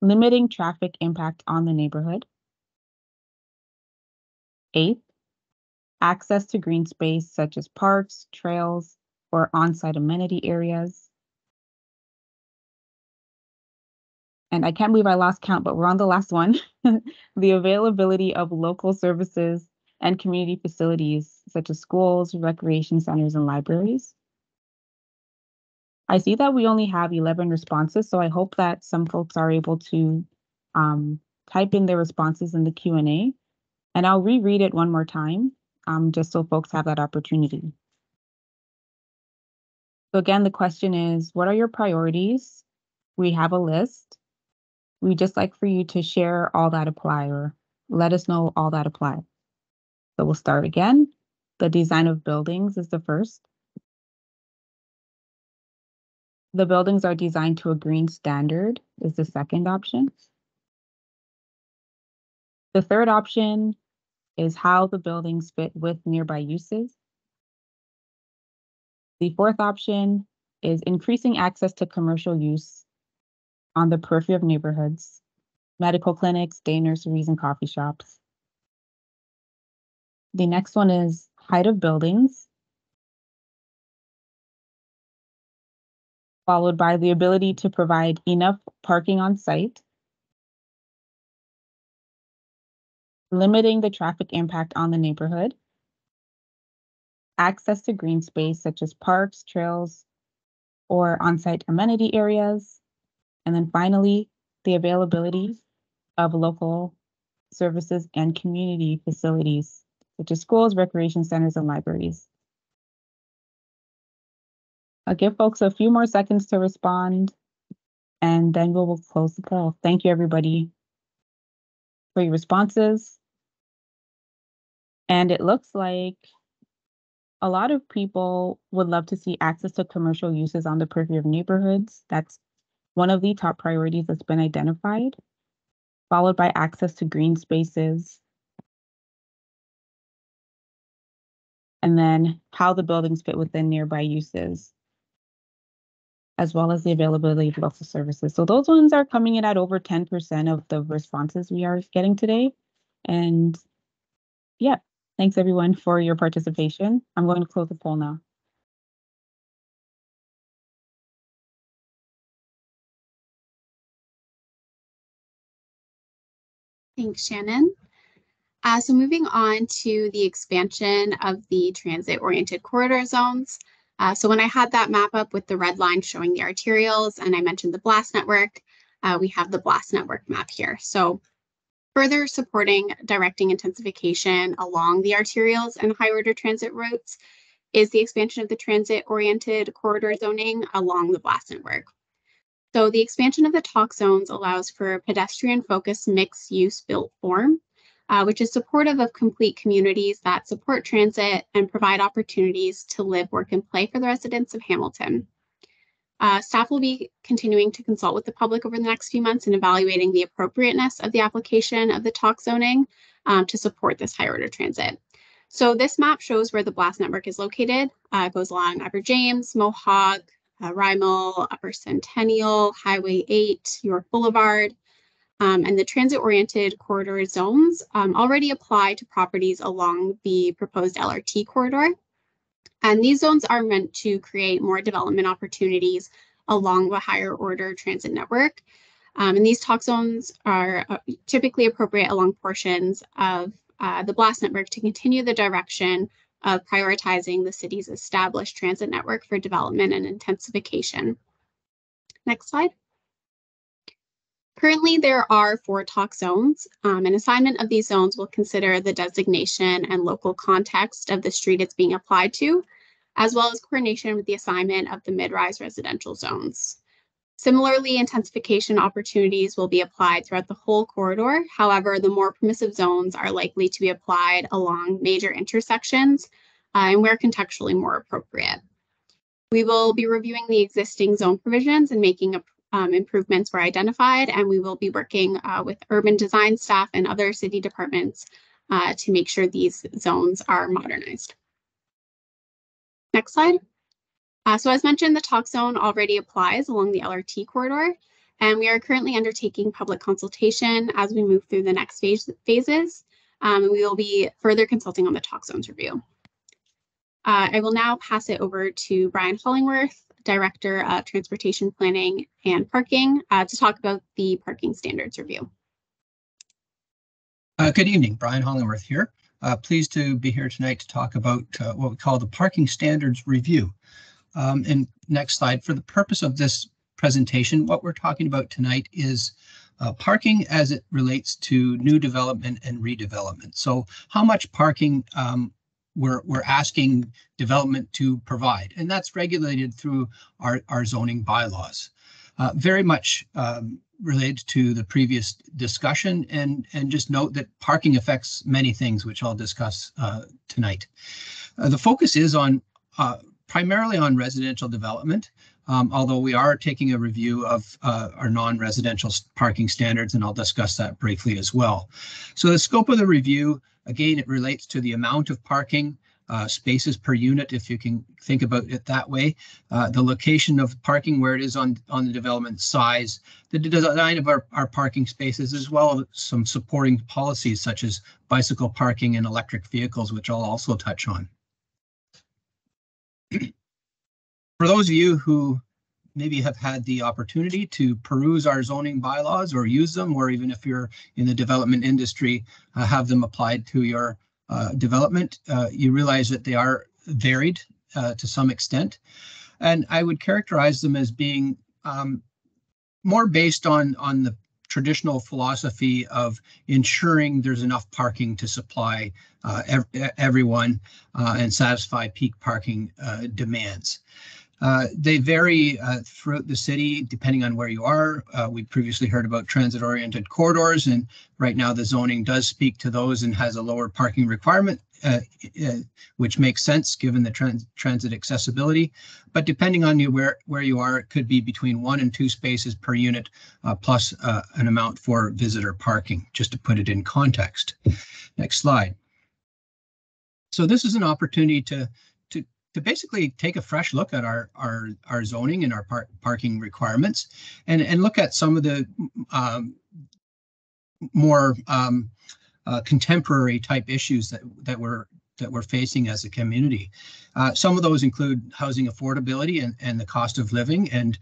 limiting traffic impact on the neighborhood. Eighth, access to green space such as parks, trails, or on-site amenity areas. And I can't believe I lost count, but we're on the last one. The availability of local services and community facilities such as schools, recreation centers, and libraries. I see that we only have 11 responses, so I hope that some folks are able to type in their responses in the Q&A, and I'll reread it one more time, just so folks have that opportunity. So again, the question is, what are your priorities? We have a list. We'd just like for you to share all that apply, or let us know all that apply. So we'll start again. The design of buildings is the first. The buildings are designed to a green standard is the second option. The third option is how the buildings fit with nearby uses. The fourth option is increasing access to commercial use on the periphery of neighborhoods, medical clinics, day nurseries, and coffee shops. The next one is height of buildings, followed by the ability to provide enough parking on site, limiting the traffic impact on the neighborhood, access to green space such as parks, trails, or on-site amenity areas, and then finally, the availability of local services and community facilities such as schools, recreation centers, and libraries. I'll give folks a few more seconds to respond, and then we will close the poll. Thank you, everybody. for your responses. And it looks like a lot of people would love to see access to commercial uses on the periphery of neighborhoods. That's one of the top priorities that's been identified, followed by access to green spaces, and then how the buildings fit within nearby uses, as well as the availability of local services. So those ones are coming in at over 10% of the responses we are getting today. And yeah, thanks everyone for your participation. I'm going to close the poll now. Thanks, Shannon. So moving on to the expansion of the transit-oriented corridor zones. So when I had that map up with the red line showing the arterials, and I mentioned the BLAST network, we have the BLAST network map here. So further supporting directing intensification along the arterials and high-order transit routes is the expansion of the transit-oriented corridor zoning along the BLAST network. So the expansion of the talk zones allows for a pedestrian-focused mixed-use built form, which is supportive of complete communities that support transit and provide opportunities to live, work, and play for the residents of Hamilton. Staff will be continuing to consult with the public over the next few months and evaluating the appropriateness of the application of the talk zoning to support this high order transit. So this map shows where the BLAST network is located. It goes along Upper James, Mohawk, Rymal, Upper Centennial, Highway 8, York Boulevard, and the transit-oriented corridor zones already apply to properties along the proposed LRT corridor. And these zones are meant to create more development opportunities along the higher order transit network. And these talk zones are typically appropriate along portions of the BLAST network to continue the direction of prioritizing the city's established transit network for development and intensification. Next slide. Currently, there are 4 talk zones. An assignment of these zones will consider the designation and local context of the street it's being applied to, as well as coordination with the assignment of the mid-rise residential zones. Similarly, intensification opportunities will be applied throughout the whole corridor. However, the more permissive zones are likely to be applied along major intersections and where contextually more appropriate. We will be reviewing the existing zone provisions and making improvements were identified, and we will be working with urban design staff and other city departments to make sure these zones are modernized. Next slide. So as mentioned, the talk zone already applies along the LRT corridor, and we are currently undertaking public consultation as we move through the next phases. And we will be further consulting on the talk zones review. I will now pass it over to Brian Hollingworth, Director of Transportation Planning and Parking, to talk about the parking standards review. Good evening, Brian Hollingworth here. Pleased to be here tonight to talk about what we call the parking standards review. And next slide. For the purpose of this presentation, what we're talking about tonight is parking as it relates to new development and redevelopment. So how much parking we're asking development to provide, and that's regulated through our zoning bylaws. Very much related to the previous discussion, and just note that parking affects many things, which I'll discuss tonight. The focus is on primarily on residential development, although we are taking a review of our non-residential parking standards, and I'll discuss that briefly as well. So the scope of the review, again, it relates to the amount of parking, spaces per unit, if you can think about it that way, the location of parking, where it is on the development size, the design of our parking spaces, as well as some supporting policies such as bicycle parking and electric vehicles, which I'll also touch on. For those of you who maybe have had the opportunity to peruse our zoning bylaws or use them, or even if you're in the development industry, have them applied to your development, you realize that they are varied to some extent. And I would characterize them as being more based on the traditional philosophy of ensuring there's enough parking to supply everyone and satisfy peak parking demands. They vary throughout the city depending on where you are. We previously heard about transit-oriented corridors, and right now the zoning does speak to those and has a lower parking requirement, which makes sense given the transit accessibility. But depending on where you are, it could be between 1 and 2 spaces per unit, plus an amount for visitor parking, just to put it in context. Next slide. So this is an opportunity to basically take a fresh look at our zoning and our parking requirements, and look at some of the more contemporary type issues that we're facing as a community. Some of those include housing affordability and the cost of living, and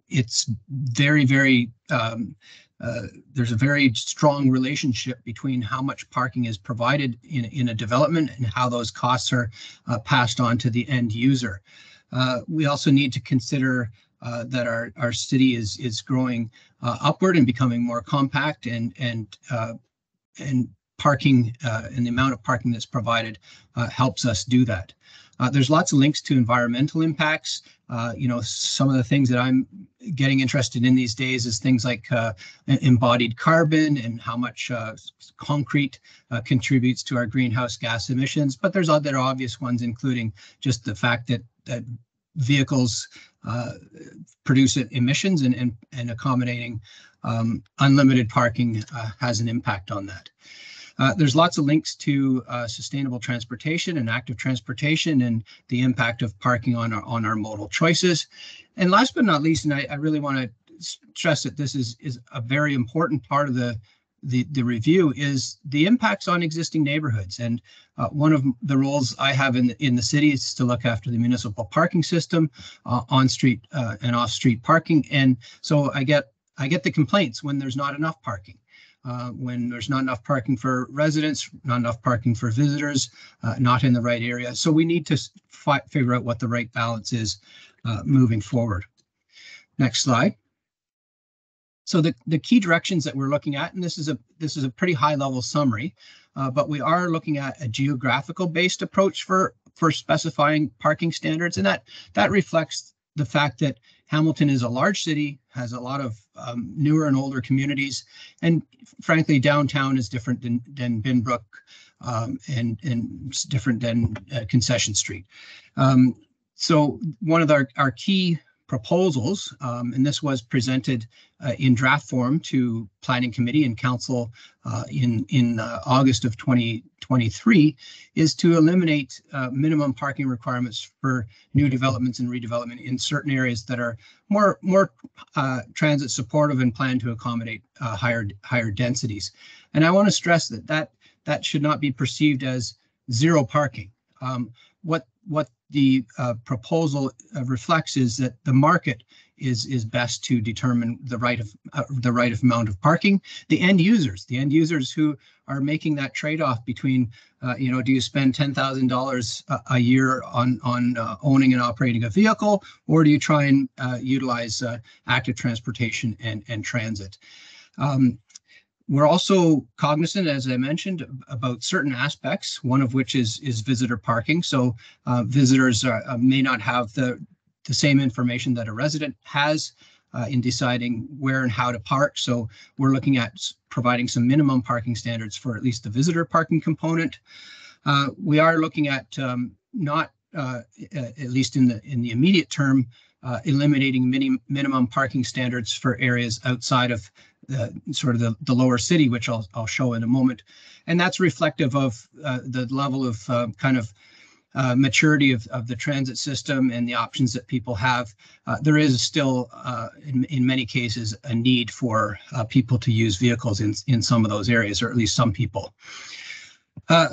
it's very, very there's a very strong relationship between how much parking is provided in a development and how those costs are passed on to the end user. We also need to consider that our city is growing upward and becoming more compact, and parking and the amount of parking that's provided helps us do that. There's lots of links to environmental impacts. Some of the things that I'm getting interested in these days is things like embodied carbon and how much concrete contributes to our greenhouse gas emissions. But there's other obvious ones, including just the fact that vehicles produce emissions, and accommodating unlimited parking has an impact on that. There's lots of links to sustainable transportation and active transportation and the impact of parking on our modal choices. And last but not least, and I really want to stress that this is a very important part of the review, is the impacts on existing neighborhoods. And one of the roles I have in the city is to look after the municipal parking system, on-street and off-street parking. And so I get the complaints when there's not enough parking. When there's not enough parking for residents, not enough parking for visitors, not in the right area. So we need to figure out what the right balance is moving forward. Next slide. So the key directions that we're looking at, and this is a pretty high level summary, but we are looking at a geographical based approach for specifying parking standards, and that reflects the fact that Hamilton is a large city, has a lot of newer and older communities, and frankly, downtown is different than Binbrook, and it's different than Concession Street. So one of our key proposals, and this was presented in draft form to Planning Committee and Council in August of 2023, is to eliminate minimum parking requirements for new developments and redevelopment in certain areas that are more transit supportive and plan to accommodate higher densities. And I want to stress that should not be perceived as zero parking. What the proposal reflects is that the market is best to determine the right amount of parking. The end users who are making that trade-off between, do you spend $10,000 a year on owning and operating a vehicle, or do you try and utilize active transportation and transit? We're also cognizant, as I mentioned, about certain aspects, one of which is visitor parking. So visitors may not have the same information that a resident has in deciding where and how to park. So we're looking at providing some minimum parking standards for at least the visitor parking component. We are looking at not, at least in the immediate term, eliminating minimum parking standards for areas outside of sort of the lower city, which I'll show in a moment. And that's reflective of the level of maturity of the transit system and the options that people have. There is still, in many cases, a need for people to use vehicles in some of those areas, or at least some people.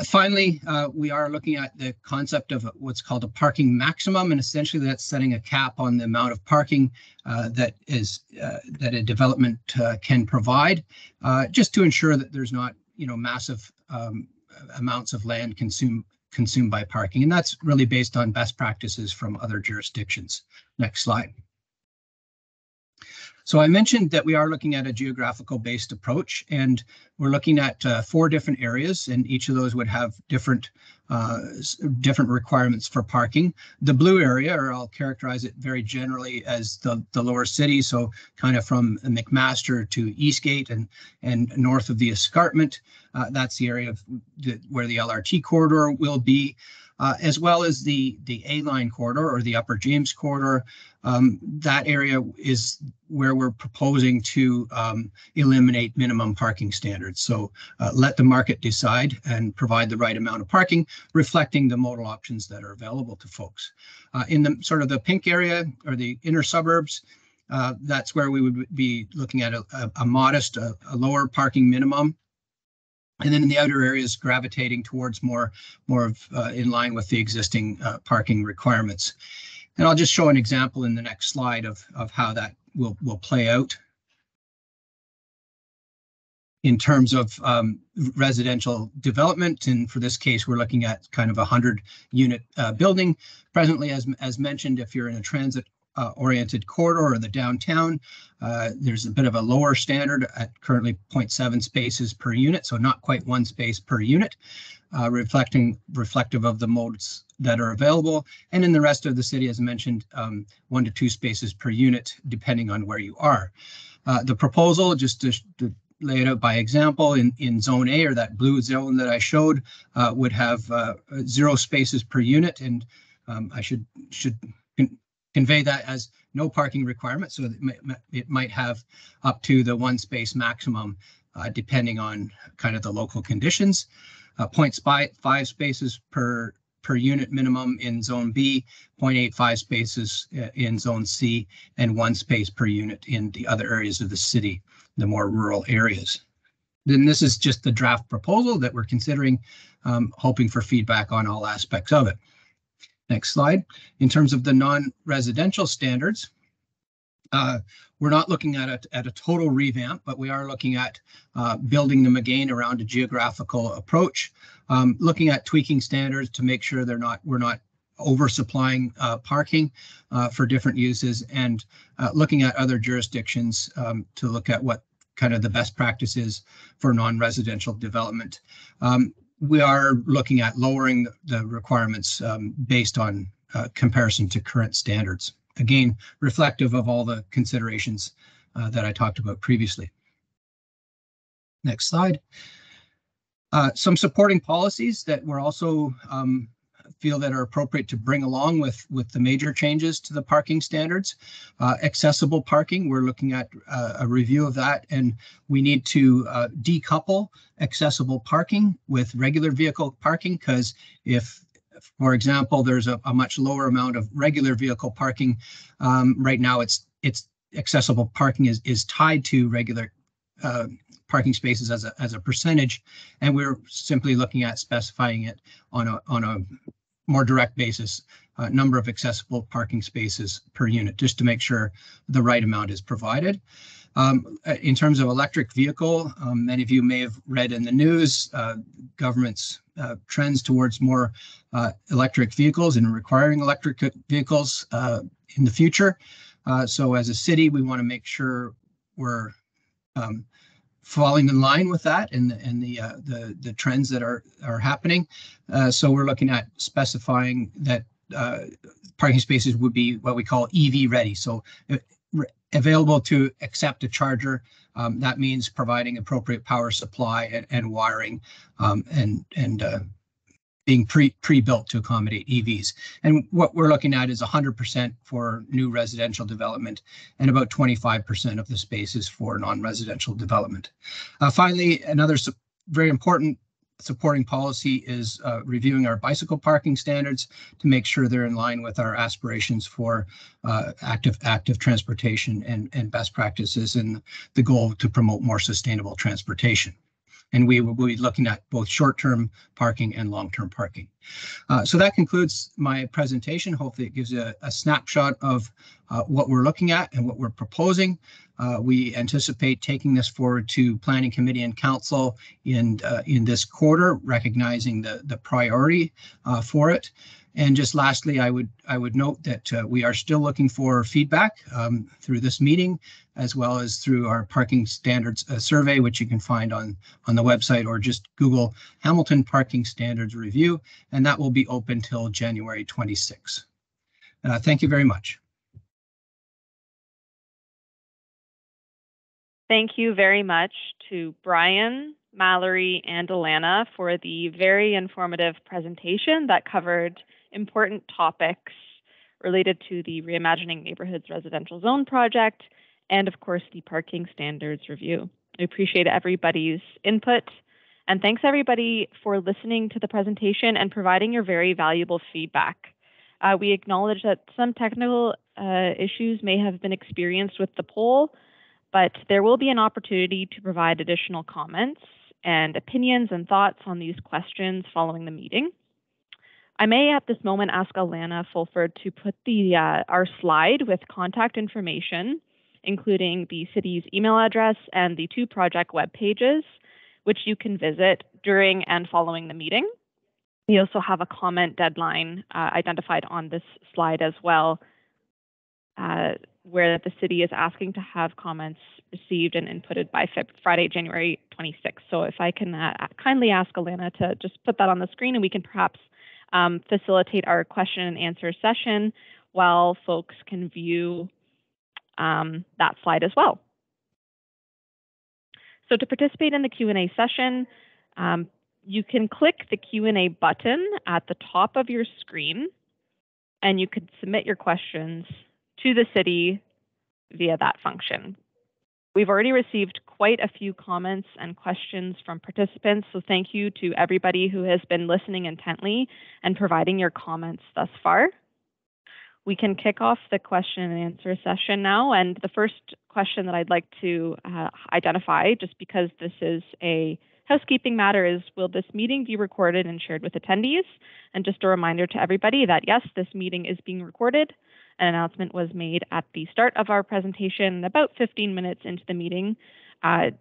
Finally, we are looking at the concept of what's called a parking maximum, and essentially that's setting a cap on the amount of parking that a development can provide, just to ensure that there's not, massive amounts of land consumed by parking, and that's really based on best practices from other jurisdictions. Next slide. So I mentioned that we are looking at a geographical based approach, and we're looking at 4 different areas, and each of those would have different different requirements for parking. The blue area, or I'll characterize it very generally as the lower city, so kind of from McMaster to Eastgate and north of the escarpment. That's the area where the LRT corridor will be, as well as the A-line corridor or the Upper James corridor. That area is where we're proposing to eliminate minimum parking standards. So let the market decide and provide the right amount of parking, reflecting the modal options that are available to folks. In the sort of the pink area or the inner suburbs, that's where we would be looking at a modest, a lower parking minimum. And then in the outer areas, gravitating towards more of in line with the existing parking requirements. And I'll just show an example in the next slide of how that will play out. In terms of residential development, and for this case, we're looking at kind of a 100-unit building. Presently, as mentioned, if you're in a transit oriented corridor or the downtown, there's a bit of a lower standard at currently 0.7 spaces per unit, so not quite 1 space per unit, reflective of the modes that are available. And in the rest of the city, as mentioned, 1 to 2 spaces per unit, depending on where you are. The proposal, just to lay it out by example, in Zone A, or that blue zone that I showed, would have 0 spaces per unit, and I should convey that as no parking requirement, so that it might have up to the 1 space maximum, depending on kind of the local conditions. 0.5 spaces per unit minimum in Zone B, 0.85 spaces in Zone C, and 1 space per unit in the other areas of the city, the more rural areas. Then this is just the draft proposal that we're considering, hoping for feedback on all aspects of it. Next slide. In terms of the non-residential standards, we're not looking at a total revamp, but we are looking at building them again around a geographical approach, looking at tweaking standards to make sure we're not oversupplying parking for different uses, and looking at other jurisdictions to look at what kind of the best practices for non-residential development. We are looking at lowering the requirements based on comparison to current standards. Again, reflective of all the considerations that I talked about previously. Next slide. Some supporting policies that we're also feel that are appropriate to bring along with the major changes to the parking standards. Accessible parking, we're looking at a review of that, and we need to decouple accessible parking with regular vehicle parking, because if, for example, there's a much lower amount of regular vehicle parking, right now it's accessible parking is tied to regular parking spaces as a percentage, and we're simply looking at specifying it on a more direct basis, number of accessible parking spaces per unit, just to make sure the right amount is provided. In terms of electric vehicle, many of you may have read in the news, government's trends towards more electric vehicles and requiring electric vehicles in the future. So as a city, we want to make sure we're falling in line with that and the trends that are happening. So we're looking at specifying that parking spaces would be what we call EV ready. So available to accept a charger. That means providing appropriate power supply and wiring and being pre-built to accommodate EVs. And what we're looking at is 100% for new residential development and about 25% of the spaces for non-residential development. Finally, another very important supporting policy is reviewing our bicycle parking standards to make sure they're in line with our aspirations for active transportation and best practices, and the goal to promote more sustainable transportation. And we will be looking at both short-term parking and long-term parking. So that concludes my presentation. Hopefully it gives you a snapshot of what we're looking at and what we're proposing. We anticipate taking this forward to Planning Committee and Council in this quarter, recognizing the priority for it. And just lastly, I would note that we are still looking for feedback through this meeting, as well as through our parking standards survey, which you can find on the website, or just Google Hamilton Parking Standards Review, and that will be open till January 26. Thank you very much. Thank you very much to Brian, Mallory, and Alana for the very informative presentation that covered important topics related to the Reimagining Neighborhoods Residential Zone project and, of course, the Parking Standards Review. I appreciate everybody's input, and thanks everybody for listening to the presentation and providing your very valuable feedback. We acknowledge that some technical issues may have been experienced with the poll, but there will be an opportunity to provide additional comments and opinions and thoughts on these questions following the meeting. I may at this moment ask Alana Fulford to put our slide with contact information, including the city's email address and the 2 project web pages, which you can visit during and following the meeting. We also have a comment deadline identified on this slide as well, where the city is asking to have comments received and inputted by Friday, January 26th. So if I can kindly ask Alana to just put that on the screen, and we can perhaps facilitate our question and answer session while folks can view that slide as well. So to participate in the Q&A session, you can click the Q&A button at the top of your screen, and you could submit your questions to the city via that function. We've already received quite a few comments and questions from participants, so thank you to everybody who has been listening intently and providing your comments thus far. We can kick off the question and answer session now, and the first question that I'd like to identify, just because this is a housekeeping matter, is will this meeting be recorded and shared with attendees? And just a reminder to everybody that yes, this meeting is being recorded. An announcement was made at the start of our presentation, about 15 minutes into the meeting when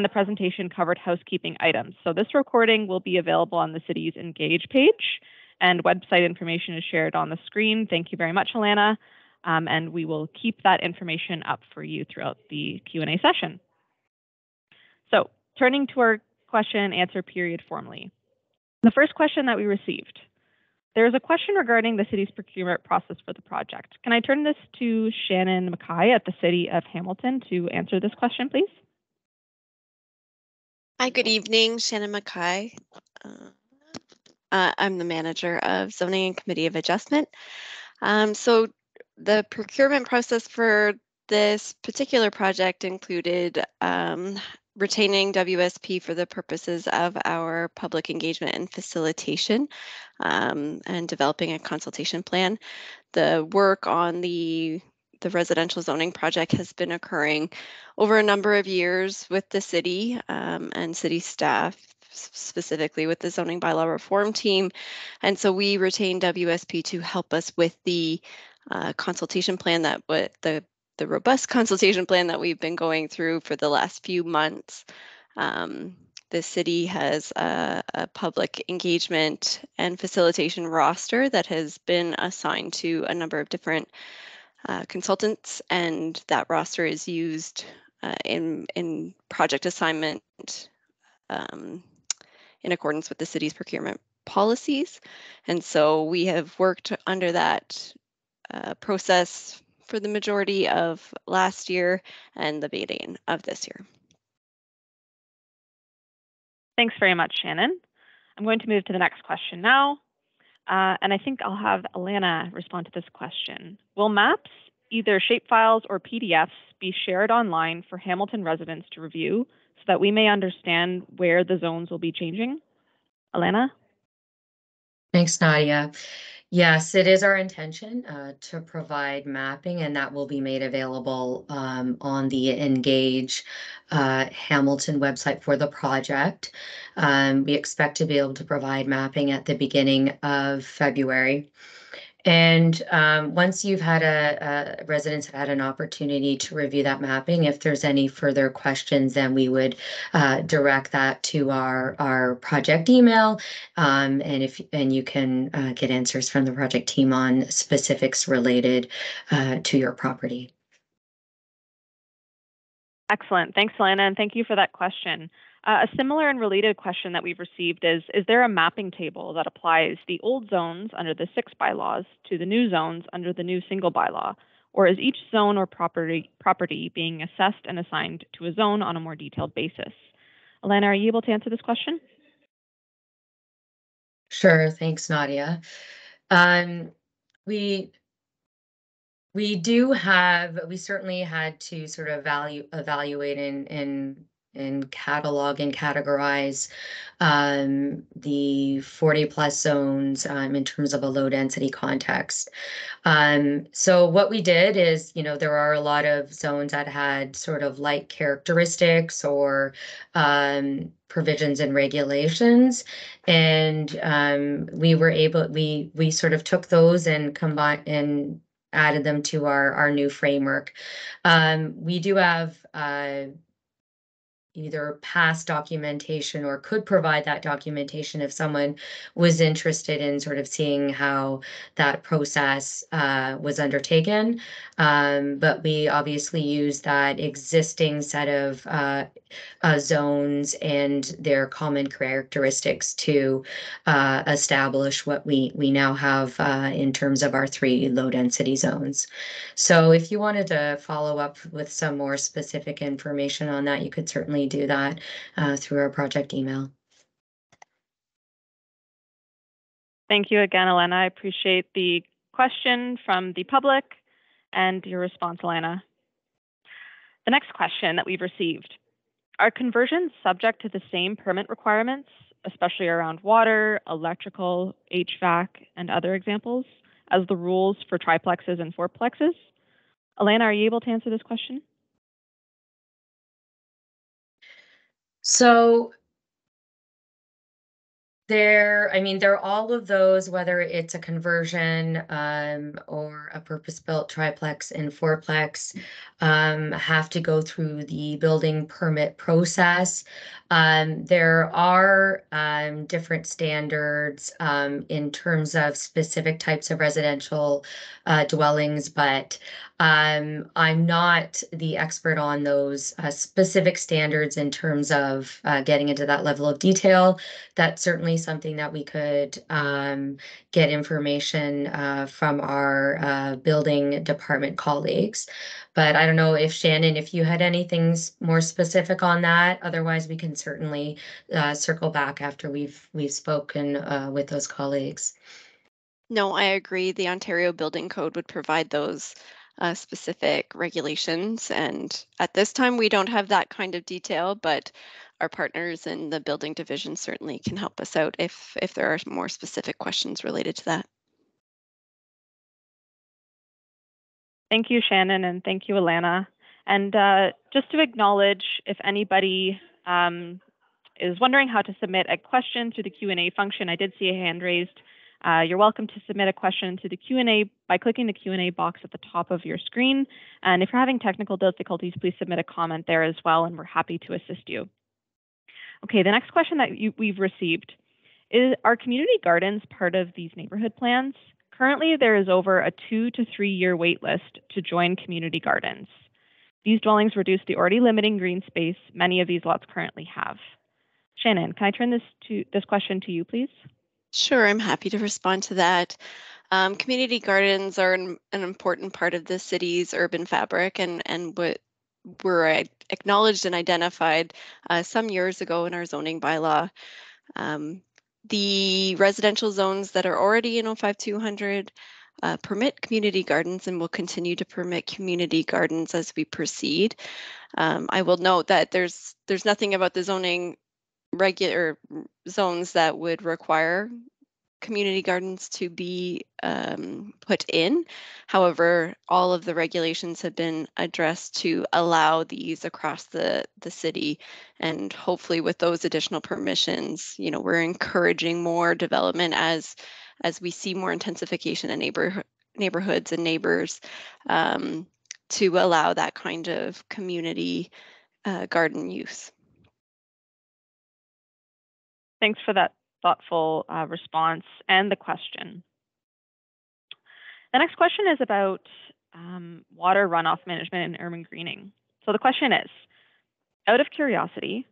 the presentation covered housekeeping items. So this recording will be available on the city's Engage page, and website information is shared on the screen. Thank you very much, Alana, and we will keep that information up for you throughout the Q&A session. So turning to our question and answer period formally. The first question that we received. There is a question regarding the city's procurement process for the project. Can I turn this to Shannon Mackay at the City of Hamilton to answer this question, please? Hi, good evening, Shannon Mackay. I'm the manager of Zoning and Committee of Adjustment. So the procurement process for this particular project included retaining WSP for the purposes of our public engagement and facilitation, and developing a consultation plan. The work on the residential zoning project has been occurring over a number of years with the city and city staff, specifically with the zoning bylaw reform team. And so we retained WSP to help us with the consultation plan the robust consultation plan that we've been going through for the last few months. The city has a public engagement and facilitation roster that has been assigned to a number of different consultants, and that roster is used in project assignment in accordance with the city's procurement policies. And so we have worked under that process for the majority of last year and the beginning of this year. Thanks very much, Shannon. I'm going to move to the next question now, and I think I'll have Alana respond to this question. Will maps, either shapefiles or PDFs, be shared online for Hamilton residents to review so that we may understand where the zones will be changing? Alana? Thanks, Nadia. Yes, it is our intention to provide mapping, and that will be made available on the Engage Hamilton website for the project. We expect to be able to provide mapping at the beginning of February. And once you've had residents have had an opportunity to review that mapping, if there's any further questions, then we would direct that to our project email, and you can get answers from the project team on specifics related to your property. Excellent. Thanks, Lana, and thank you for that question. A similar and related question that we've received is there a mapping table that applies the old zones under the 6 bylaws to the new zones under the new single bylaw? Or is each zone or property being assessed and assigned to a zone on a more detailed basis? Alana, are you able to answer this question? Sure, thanks, Nadia. We certainly had to sort of evaluate and catalog and categorize the 40 plus zones in terms of a low density context. So what we did is, there are a lot of zones that had sort of like characteristics or provisions and regulations, and we sort of took those and combined and added them to our new framework. We do have either past documentation or could provide that documentation if someone was interested in sort of seeing how that process was undertaken. But we obviously use that existing set of zones and their common characteristics to establish what we now have in terms of our 3 low density zones. So if you wanted to follow up with some more specific information on that, you could certainly do that through our project email. Thank you again, Alana. I appreciate the question from the public and your response, Alana. The next question that we've received: are conversions subject to the same permit requirements, especially around water, electrical, HVAC, and other examples, as the rules for triplexes and fourplexes? Alana, are you able to answer this question? So they're all of those, whether it's a conversion or a purpose-built triplex and fourplex, have to go through the building permit process. There are different standards in terms of specific types of residential dwellings, but I'm not the expert on those specific standards in terms of getting into that level of detail. That's certainly something that we could get information from our building department colleagues. But I don't know if Shannon, if you had anything more specific on that. Otherwise, we can certainly circle back after we've spoken with those colleagues. No, I agree. The Ontario Building Code would provide those specific regulations. And at this time, we don't have that kind of detail, but our partners in the building division certainly can help us out if there are more specific questions related to that. Thank you, Shannon, and thank you, Alana. And just to acknowledge, if anybody is wondering how to submit a question through the Q&A function, I did see a hand raised. You're welcome to submit a question to the Q&A by clicking the Q&A box at the top of your screen. And if you're having technical difficulties, please submit a comment there as well, and we're happy to assist you. Okay, the next question that we've received is: are community gardens part of these neighborhood plans? Currently, there is over a 2 to 3 year wait list to join community gardens. These dwellings reduce the already limiting green space many of these lots currently have. Shannon, can I turn this question to you, please? Sure, I'm happy to respond to that. Community gardens are an important part of the city's urban fabric, and what were acknowledged and identified some years ago in our zoning bylaw. The residential zones that are already in 05200 permit community gardens and will continue to permit community gardens as we proceed. I will note that there's nothing about the zoning regular zones that would require community gardens to be put in. However, all of the regulations have been addressed to allow these across the city, and hopefully with those additional permissions, we're encouraging more development as as we see more intensification in neighborhoods and neighbors, to allow that kind of community garden use. Thanks for that thoughtful response and the question. The next question is about water runoff management and urban greening. So the question is, out of curiosity,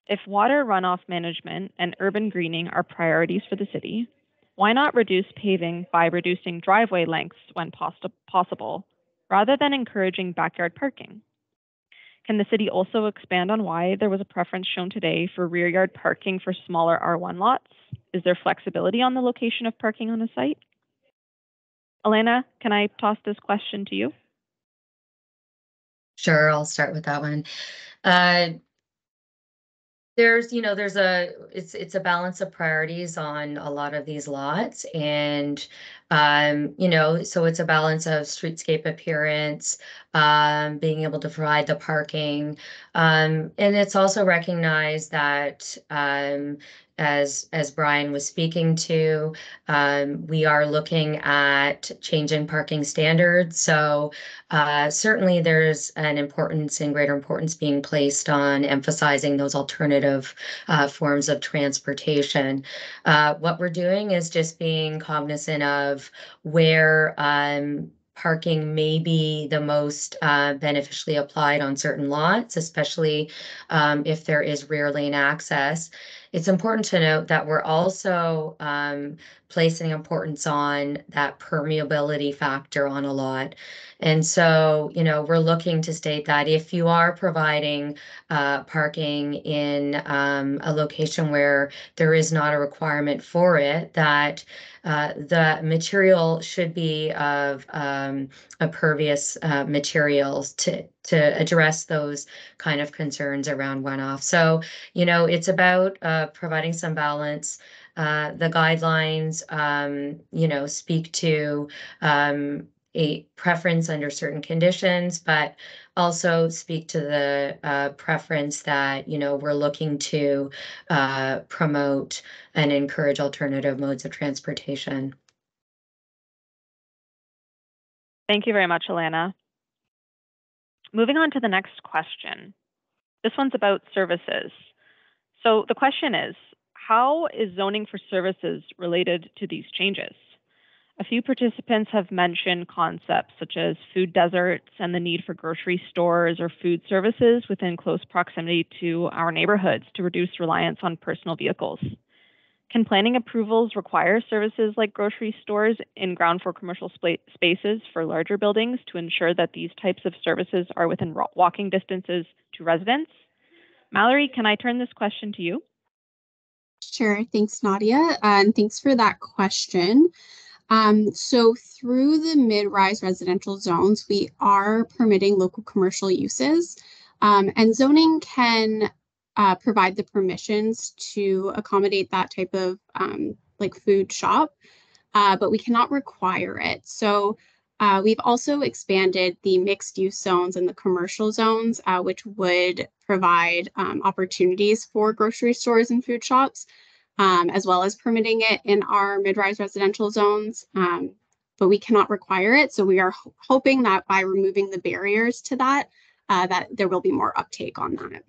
if water runoff management and urban greening are priorities for the city, why not reduce paving by reducing driveway lengths when possible, rather than encouraging backyard parking? Can the city also expand on why there was a preference shown today for rear yard parking for smaller R1 lots? Is there flexibility on the location of parking on a site? Elena, can I toss this question to you? Sure, I'll start with that one. It's a balance of priorities on a lot of these lots, and so it's a balance of streetscape appearance, being able to provide the parking, and it's also recognized that as Brian was speaking to, we are looking at changing parking standards. So certainly there's an importance and greater importance being placed on emphasizing those alternative forms of transportation. What we're doing is just being cognizant of where parking may be the most beneficially applied on certain lots, especially if there is rear lane access. It's important to note that we're also placing importance on that permeability factor on a lot. And so, we're looking to state that if you are providing parking in a location where there is not a requirement for it, that the material should be of impervious materials to address those kind of concerns around runoff. So, it's about providing some balance. The guidelines, speak to a preference under certain conditions, but also speak to the preference that, we're looking to promote and encourage alternative modes of transportation. Thank you very much, Elena. Moving on to the next question. This one's about services. So the question is, how is zoning for services related to these changes? A few participants have mentioned concepts such as food deserts and the need for grocery stores or food services within close proximity to our neighborhoods to reduce reliance on personal vehicles. Can planning approvals require services like grocery stores in ground floor commercial spaces for larger buildings to ensure that these types of services are within walking distances to residents? Mallory, can I turn this question to you? Sure, thanks, Nadia, and thanks for that question. So through the mid-rise residential zones, we are permitting local commercial uses, and zoning can provide the permissions to accommodate that type of like food shop, but we cannot require it. So we've also expanded the mixed use zones and the commercial zones, which would provide opportunities for grocery stores and food shops, as well as permitting it in our mid-rise residential zones, but we cannot require it. So we are hoping that by removing the barriers to that, that there will be more uptake on that.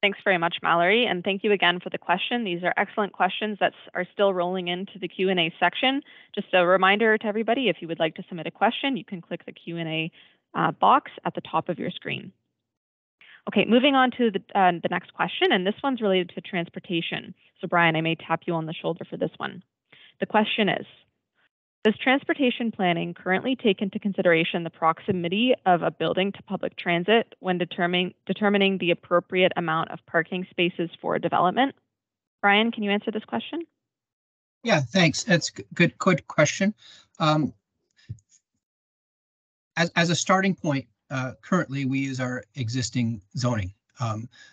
Thanks very much, Mallory, and thank you again for the question. These are excellent questions that are still rolling into the Q&A section. Just a reminder to everybody, if you would like to submit a question, you can click the Q&A box at the top of your screen. Okay, moving on to the next question, and this one's related to transportation. So Brian, I may tap you on the shoulder for this one. The question is, does transportation planning currently take into consideration the proximity of a building to public transit when determining the appropriate amount of parking spaces for development? Brian, can you answer this question? Yeah, thanks. That's good question. As a starting point, currently we use our existing zoning.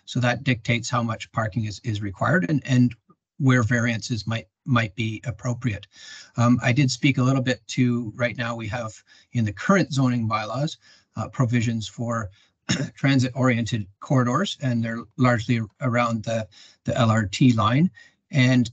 So that dictates how much parking is required and where variances might be appropriate. I did speak a little bit to, right now we have in the current zoning bylaws provisions for transit-oriented corridors, and they're largely around the LRT line. And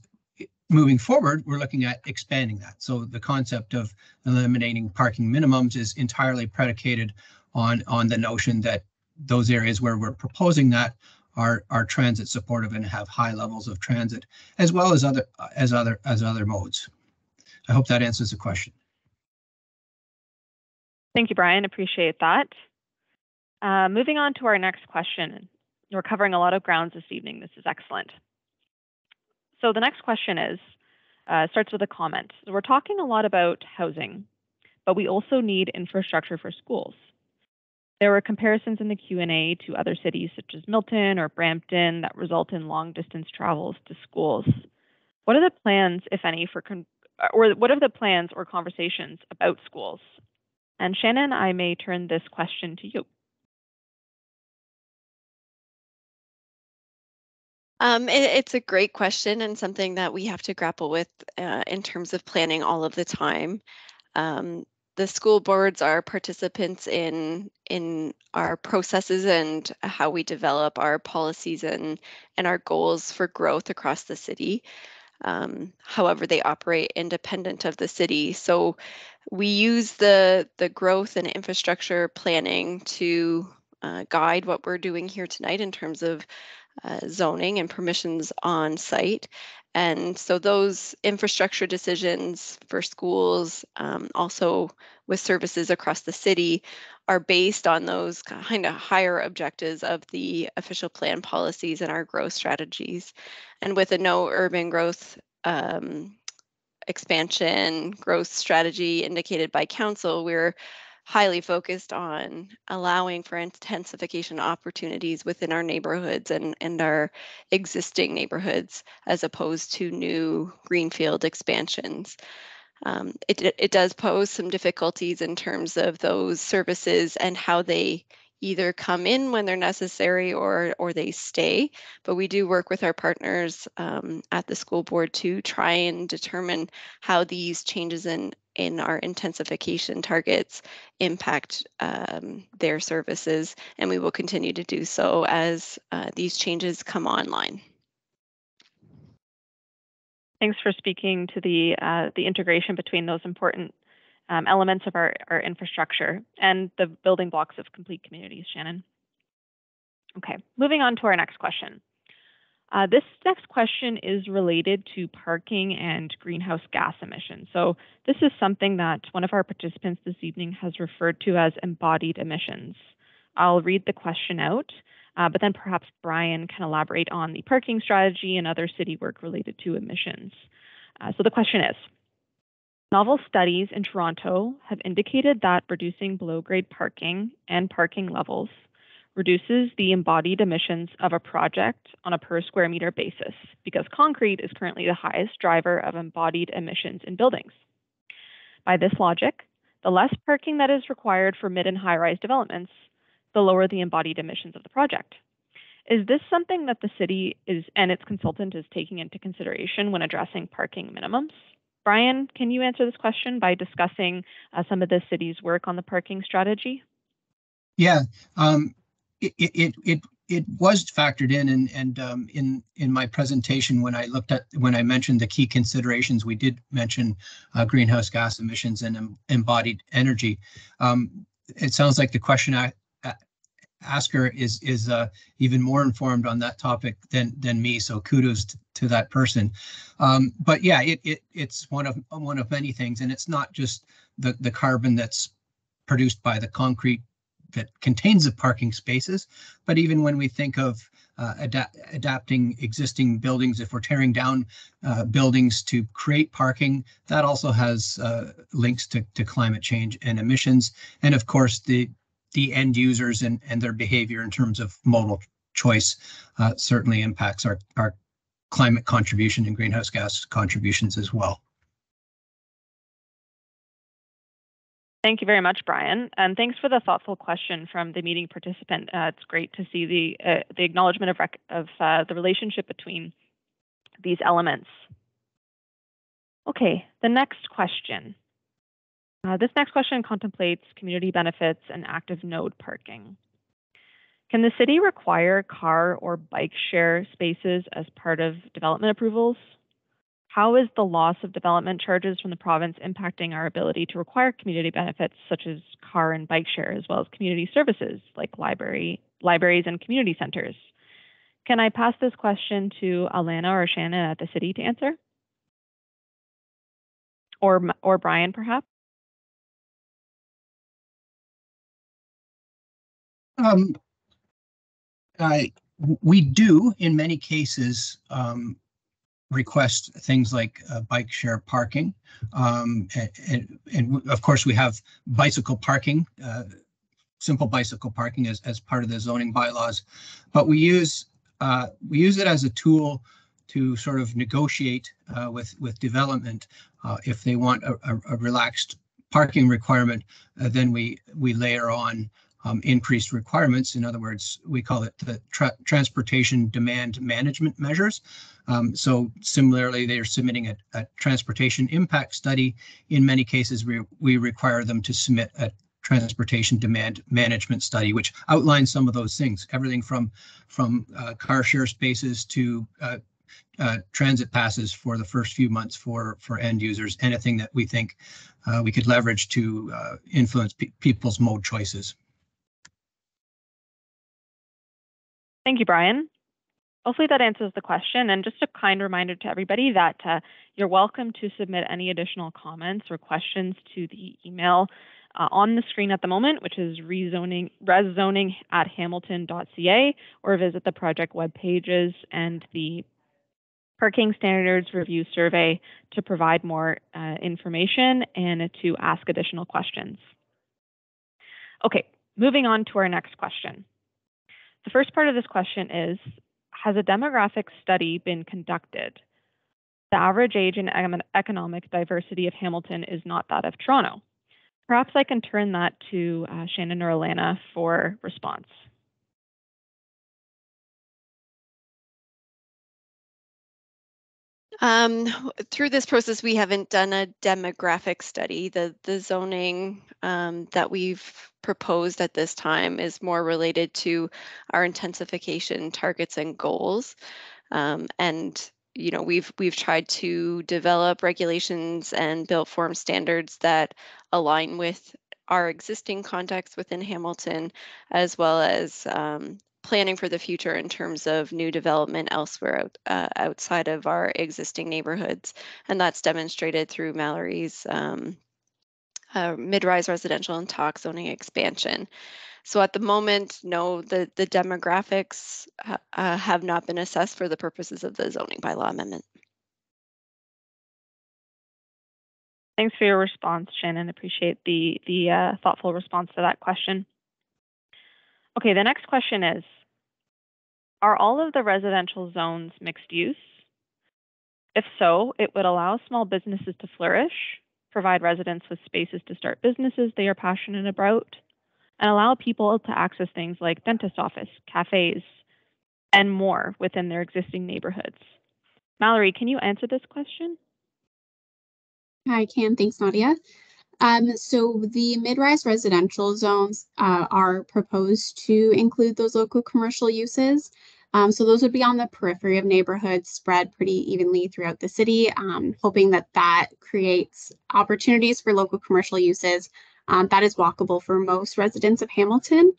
moving forward, we're looking at expanding that. So the concept of eliminating parking minimums is entirely predicated on the notion that those areas where we're proposing that are transit supportive and have high levels of transit, as well as other modes. I hope that answers the question. Thank you, Brian. Appreciate that. Moving on to our next question. We're covering a lot of grounds this evening. This is excellent. So the next question starts with a comment. So we're talking a lot about housing, but we also need infrastructure for schools. There were comparisons in the Q&A to other cities such as Milton or Brampton that result in long distance travels to schools. What are the plans, if any, what are the plans or conversations about schools? And Shannon, I may turn this question to you. It's a great question and something that we have to grapple with in terms of planning all of the time. The school boards are participants in our processes and how we develop our policies and our goals for growth across the city. However, they operate independent of the city. So we use the growth and infrastructure planning to guide what we're doing here tonight in terms of zoning and permissions on site. And so those infrastructure decisions for schools, also with services across the city, are based on those kind of higher objectives of the official plan policies and our growth strategies. And with a no urban growth expansion growth strategy indicated by council, we're highly focused on allowing for intensification opportunities within our neighborhoods and our existing neighborhoods, as opposed to new greenfield expansions. It does pose some difficulties in terms of those services and how they either come in when they're necessary or they stay. But we do work with our partners at the school board to try and determine how these changes in our intensification targets impact their services, and we will continue to do so as these changes come online. Thanks for speaking to the integration between those important elements of our infrastructure and the building blocks of complete communities, Shannon. Okay, moving on to our next question. This next question is related to parking and greenhouse gas emissions. So this is something that one of our participants this evening has referred to as embodied emissions. I'll read the question out, but then perhaps Brian can elaborate on the parking strategy and other city work related to emissions. So the question is, novel studies in Toronto have indicated that reducing below-grade parking and parking levels reduces the embodied emissions of a project on a per square meter basis, because concrete is currently the highest driver of embodied emissions in buildings. By this logic, the less parking that is required for mid and high-rise developments, the lower the embodied emissions of the project. Is this something that the city and its consultant is taking into consideration when addressing parking minimums? Brian, can you answer this question by discussing some of the city's work on the parking strategy? Yeah, it was factored in, and in my presentation when I mentioned the key considerations, we did mention greenhouse gas emissions and embodied energy. It sounds like the question asker is even more informed on that topic than me, so kudos to that person. But yeah, it's one of many things, and it's not just the carbon that's produced by the concrete that contains the parking spaces, but even when we think of adapting existing buildings, if we're tearing down buildings to create parking, that also has links to climate change and emissions, and of course the end users and their behavior in terms of modal choice certainly impacts our climate contribution and greenhouse gas contributions as well. Thank you very much, Brian, and thanks for the thoughtful question from the meeting participant. It's great to see the acknowledgement of the relationship between these elements. Okay, the next question. This next question contemplates community benefits and active node parking. Can the city require car or bike share spaces as part of development approvals? How is the loss of development charges from the province impacting our ability to require community benefits such as car and bike share, as well as community services like libraries and community centers? Can I pass this question to Alana or Shannon at the city to answer? Or Brian, perhaps? We do, in many cases, request things like bike share parking. And of course, we have bicycle parking, simple bicycle parking as part of the zoning bylaws. But we use it as a tool to sort of negotiate with development. If they want a relaxed parking requirement, then we layer on increased requirements. In other words, we call it the transportation demand management measures. So similarly, they are submitting a transportation impact study. In many cases, we require them to submit a transportation demand management study, which outlines some of those things, everything from car share spaces to transit passes for the first few months for end users, anything that we think we could leverage to influence people's mode choices. Thank you, Brian. Hopefully that answers the question. And just a kind reminder to everybody that you're welcome to submit any additional comments or questions to the email on the screen at the moment, which is reszoning@hamilton.ca, or visit the project web pages and the Parking Standards Review Survey to provide more information and to ask additional questions. Okay, moving on to our next question. The first part of this question is, has a demographic study been conducted? The average age and economic diversity of Hamilton is not that of Toronto. Perhaps I can turn that to Shannon or Alana for response. Through this process, we haven't done a demographic study. The zoning that we've proposed at this time is more related to our intensification targets and goals. And we've tried to develop regulations and built form standards that align with our existing context within Hamilton, as well as planning for the future in terms of new development elsewhere outside of our existing neighborhoods. And that's demonstrated through Mallory's mid-rise residential and talk zoning expansion. So at the moment, no, the demographics have not been assessed for the purposes of the zoning bylaw amendment. Thanks for your response, Shannon. Appreciate the thoughtful response to that question. Okay, the next question is, are all of the residential zones mixed use? If so, it would allow small businesses to flourish, provide residents with spaces to start businesses they are passionate about, and allow people to access things like dentist office, cafes, and more within their existing neighborhoods. Mallory, can you answer this question? I can, thanks, Nadia. So the mid-rise residential zones are proposed to include those local commercial uses. So those would be on the periphery of neighborhoods, spread pretty evenly throughout the city, hoping that creates opportunities for local commercial uses that is walkable for most residents of Hamilton.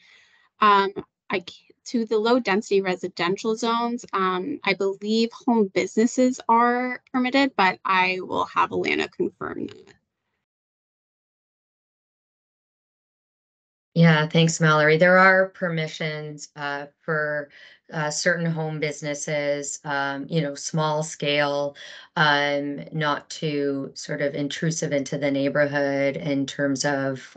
To the low density residential zones, I believe home businesses are permitted, but I will have Alana confirm that. Yeah, thanks, Mallory. There are permissions for certain home businesses, small scale, not too sort of intrusive into the neighborhood in terms of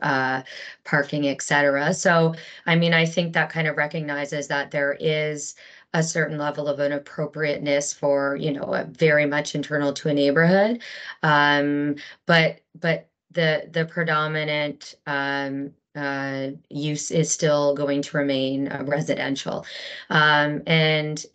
parking, etc. So, I mean, I think that kind of recognizes that there is a certain level of inappropriateness for, very much internal to a neighborhood. But the predominant use is still going to remain residential, and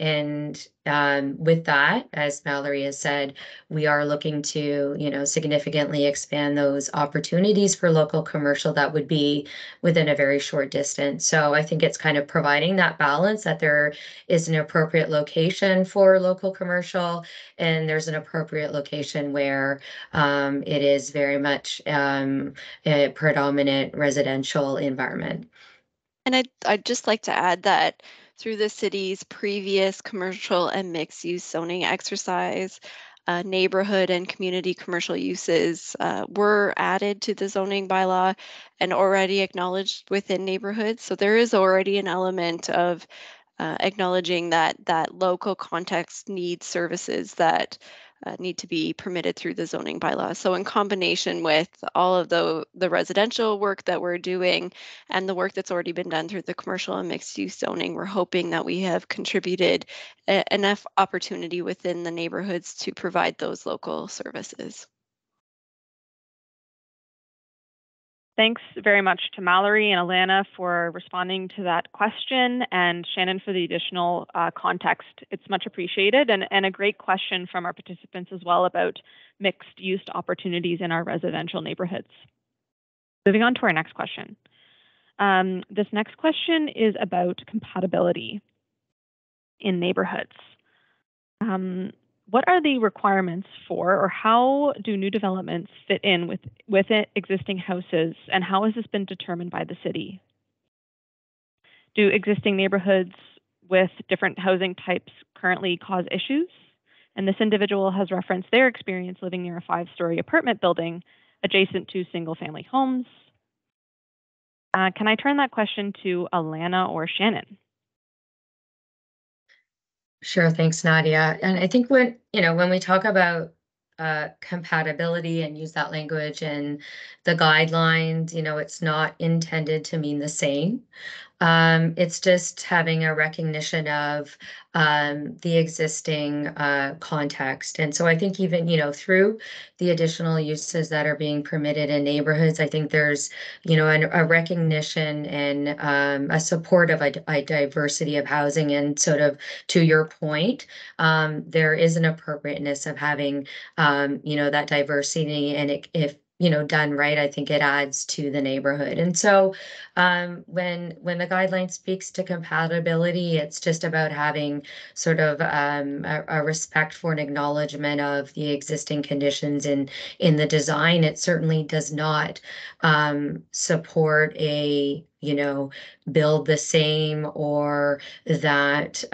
with that, as Mallory has said, we are looking to, significantly expand those opportunities for local commercial that would be within a very short distance. So I think it's kind of providing that balance that there is an appropriate location for local commercial, and there's an appropriate location where it is very much a predominant residential environment. And I'd just like to add that through the city's previous commercial and mixed-use zoning exercise, neighborhood and community commercial uses were added to the zoning bylaw and already acknowledged within neighborhoods. So there is already an element of acknowledging that local context needs services that need to be permitted through the zoning bylaw. So in combination with all of the residential work that we're doing and the work that's already been done through the commercial and mixed use zoning, we're hoping that we have contributed enough opportunity within the neighborhoods to provide those local services. Thanks very much to Mallory and Alana for responding to that question, and Shannon for the additional context. It's much appreciated, and a great question from our participants as well about mixed use opportunities in our residential neighborhoods. Moving on to our next question. This next question is about compatibility in neighborhoods. What are the requirements for, or how do new developments fit in with existing houses, and how has this been determined by the city? Do existing neighborhoods with different housing types currently cause issues? And this individual has referenced their experience living near a 5-story apartment building adjacent to single-family homes. Can I turn that question to Alana or Shannon? Sure, thanks, Nadia. And I think when we talk about compatibility and use that language in the guidelines, it's not intended to mean the same. It's just having a recognition of the existing context. And so I think even, through the additional uses that are being permitted in neighborhoods, I think there's, a recognition and a support of a diversity of housing. And sort of to your point, there is an appropriateness of having, that diversity. And if done right, I think it adds to the neighborhood. And so when the guideline speaks to compatibility, it's just about having sort of a respect for an acknowledgement of the existing conditions in the design. It certainly does not support a build the same, or that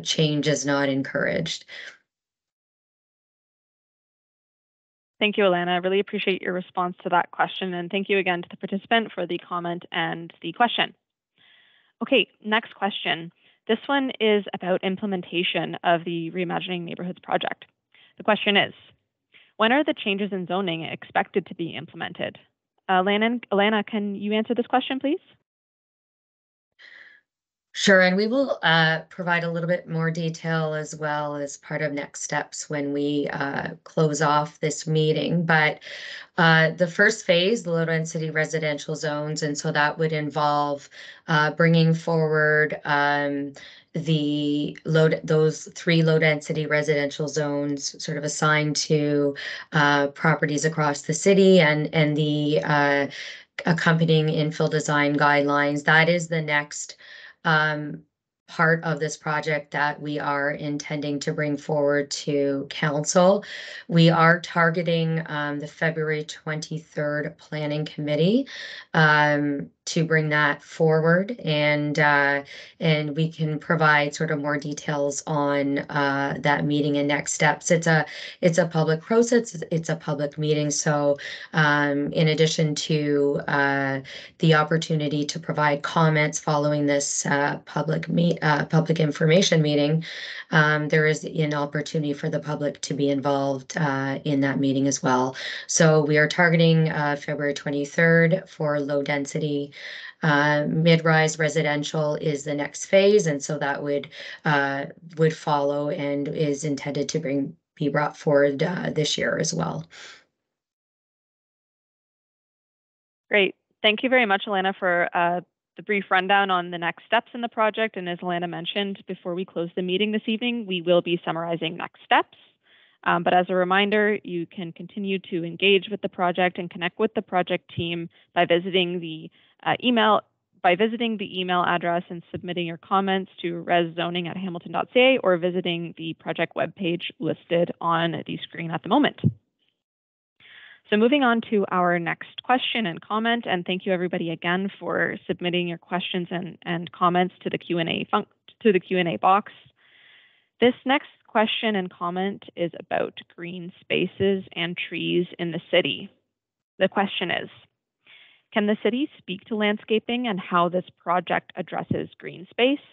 change is not encouraged. Thank you, Alana. I really appreciate your response to that question. And thank you again to the participant for the comment and the question. Okay, next question. This one is about implementation of the Reimagining Neighbourhoods project. The question is, when are the changes in zoning expected to be implemented? Alana, can you answer this question, please? Sure, and we will provide a little bit more detail as well as part of next steps when we close off this meeting. But the first phase, the low density residential zones, and so that would involve bringing forward those 3 low density residential zones sort of assigned to properties across the city, and the accompanying infill design guidelines. That is the next part of this project that we are intending to bring forward to council. We are targeting the February 23rd Planning Committee to bring that forward, and we can provide sort of more details on that meeting and next steps. It's a public process. It's a public meeting. So in addition to the opportunity to provide comments following this public information meeting, there is an opportunity for the public to be involved in that meeting as well. So we are targeting February 23rd for low density. Mid-rise residential is the next phase, and so that would follow and is intended to be brought forward this year as well. Great. Thank you very much, Alana, for the brief rundown on the next steps in the project, and as Alana mentioned, before we close the meeting this evening, we will be summarizing next steps. But as a reminder, you can continue to engage with the project and connect with the project team by visiting the email address and submitting your comments to reszoning@hamilton.ca or visiting the project webpage listed on the screen at the moment. So moving on to our next question and comment, and thank you everybody again for submitting your questions and comments to the Q&A box. This next question and comment is about green spaces and trees in the city. The question is, can the city speak to landscaping and how this project addresses green space?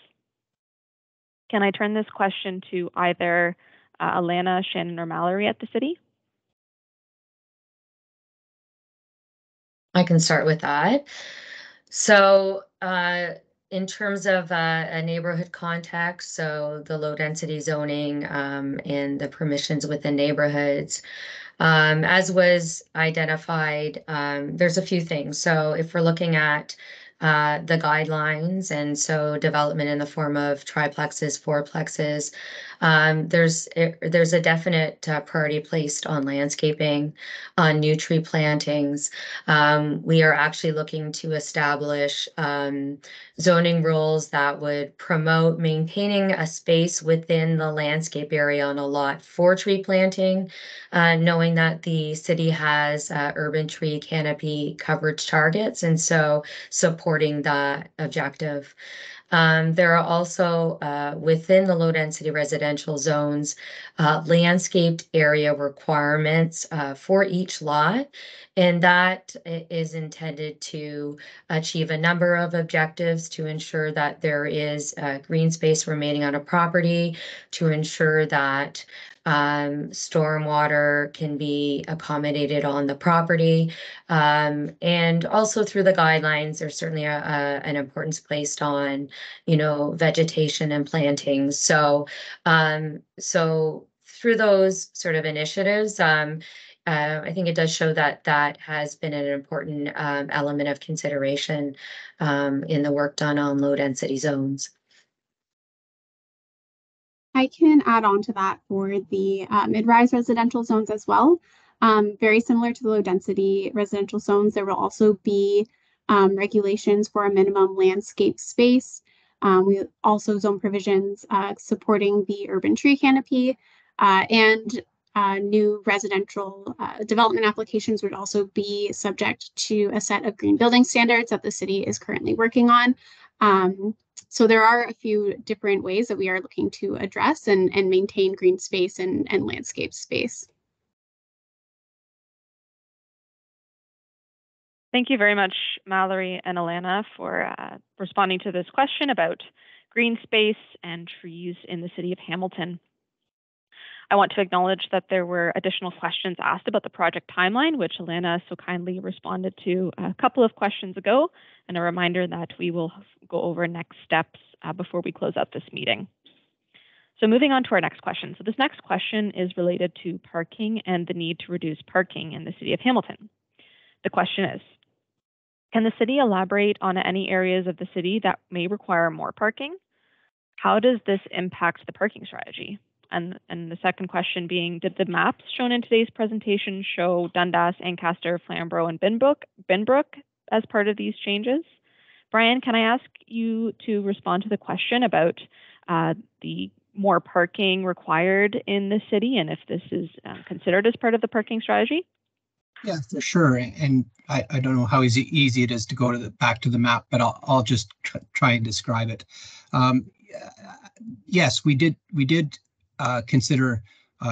Can I turn this question to either Alana, Shannon, or Mallory at the city? I can start with that. So in terms of a neighborhood context, so the low density zoning and the permissions within neighborhoods, as was identified, there's a few things. So if we're looking at the guidelines, and so development in the form of triplexes, fourplexes, there's a definite priority placed on landscaping, on new tree plantings. We are actually looking to establish zoning rules that would promote maintaining a space within the landscape area on a lot for tree planting, knowing that the city has urban tree canopy coverage targets, and so supporting that objective. There are also within the low density residential zones, landscaped area requirements for each lot. And that is intended to achieve a number of objectives to ensure that there is green space remaining on a property, to ensure that stormwater can be accommodated on the property. And also through the guidelines, there's certainly an importance placed on, vegetation and plantings. So, so through those sort of initiatives, I think it does show that that has been an important element of consideration in the work done on low density zones. I can add on to that for the mid-rise residential zones as well. Very similar to the low density residential zones, there will also be regulations for a minimum landscape space. We also zone provisions supporting the urban tree canopy, and new residential development applications would also be subject to a set of green building standards that the city is currently working on. So there are a few different ways that we are looking to address and maintain green space and landscape space. Thank you very much, Mallory and Alana, for responding to this question about green space and trees in the city of Hamilton. I want to acknowledge that there were additional questions asked about the project timeline, which Alana so kindly responded to a couple of questions ago, and a reminder that we will go over next steps before we close out this meeting. So moving on to our next question. So this next question is related to parking and the need to reduce parking in the city of Hamilton. The question is, can the city elaborate on any areas of the city that may require more parking? How does this impact the parking strategy? And the second question being, did the maps shown in today's presentation show Dundas, Ancaster, Flamborough, and Binbrook as part of these changes? Brian, can I ask you to respond to the question about the more parking required in the city and if this is considered as part of the parking strategy? Yeah, for sure. And I don't know how easy it is to go to back to the map, but I'll just try and describe it. Yes, we did consider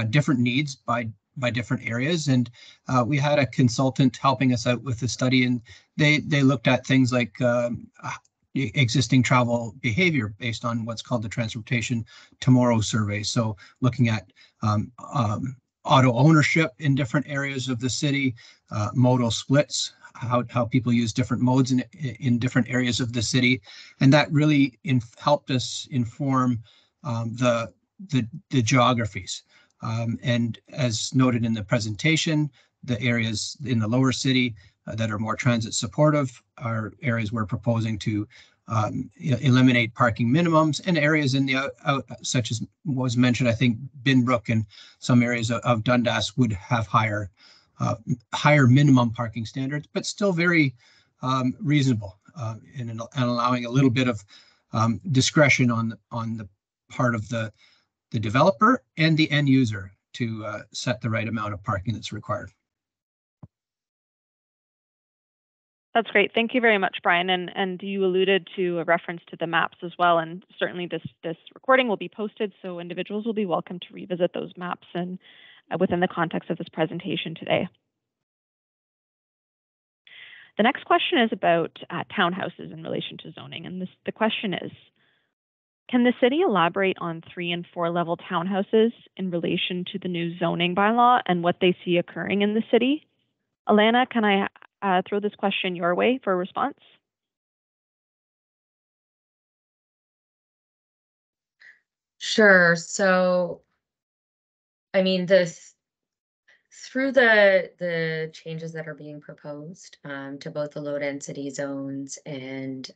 different needs by different areas, and we had a consultant helping us out with the study, and they looked at things like existing travel behavior based on what's called the Transportation Tomorrow survey. So looking at auto ownership in different areas of the city, modal splits, how people use different modes in different areas of the city, and that really helped us inform the geographies. And as noted in the presentation, the areas in the lower city that are more transit supportive are areas we're proposing to eliminate parking minimums, and areas in the such as was mentioned, I think Binbrook and some areas of Dundas would have higher minimum parking standards, but still very reasonable and allowing a little bit of discretion on the part of the developer and the end user to set the right amount of parking that's required. That's great. Thank you very much, Brian. And you alluded to a reference to the maps as well. And certainly this recording will be posted, so individuals will be welcome to revisit those maps and within the context of this presentation today. The next question is about townhouses in relation to zoning. And the question is, can the city elaborate on 3 and 4 level townhouses in relation to the new zoning bylaw and what they see occurring in the city? Alana, can I throw this question your way for a response? Sure. So, I mean, through the changes that are being proposed to both the low density zones and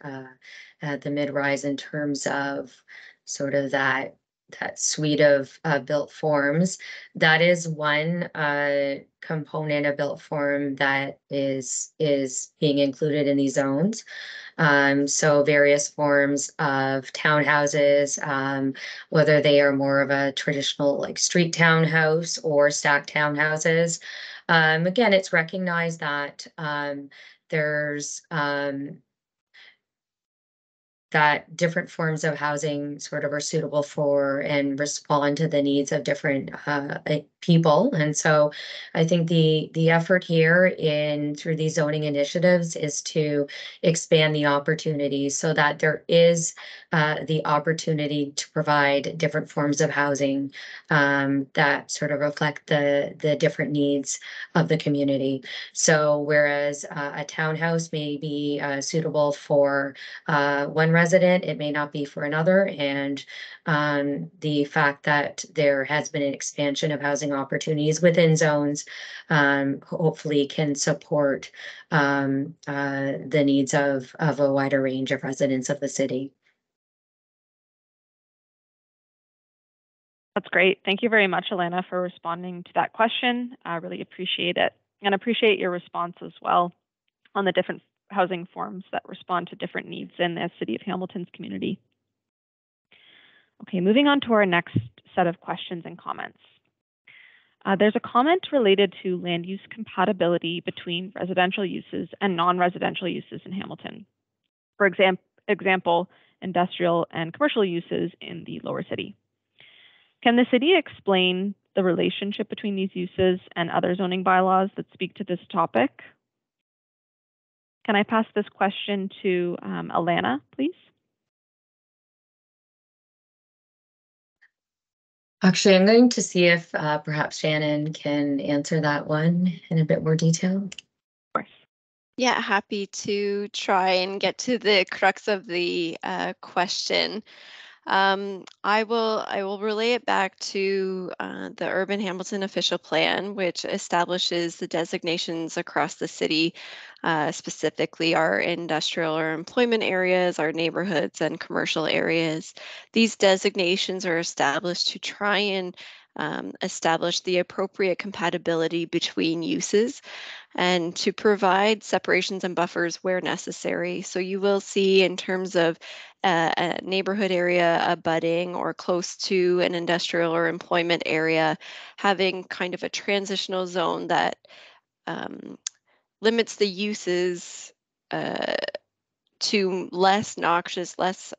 the mid-rise in terms of sort of that suite of built forms, that is one component of built form that is being included in these zones. So various forms of townhouses, whether they are more of a traditional like street townhouse or stacked townhouses. Again, it's recognized that there's that different forms of housing sort of are suitable for and respond to the needs of different people. And so I think the effort here through these zoning initiatives is to expand the opportunities so that there is the opportunity to provide different forms of housing that sort of reflect the different needs of the community. So whereas a townhouse may be suitable for one resident, it may not be for another. And the fact that there has been an expansion of housing opportunities within zones hopefully can support the needs of a wider range of residents of the city. That's great. Thank you very much, Alana, for responding to that question. I really appreciate it, and appreciate your response as well on the different housing forms that respond to different needs in the City of Hamilton's community. Okay, moving on to our next set of questions and comments. There's a comment related to land use compatibility between residential uses and non-residential uses in Hamilton. For example, industrial and commercial uses in the lower city. Can the city explain the relationship between these uses and other zoning bylaws that speak to this topic? Can I pass this question to Alana, please? Actually, I'm going to see if perhaps Shannon can answer that one in a bit more detail. Of course. Yeah, happy to try and get to the crux of the question. I will relay it back to the Urban Hamilton Official Plan, which establishes the designations across the city, specifically our industrial or employment areas, our neighborhoods, and commercial areas. These designations are established to try and establish the appropriate compatibility between uses and to provide separations and buffers where necessary. So you will see in terms of a neighborhood area abutting or close to an industrial or employment area, having kind of a transitional zone that limits the uses to less noxious, less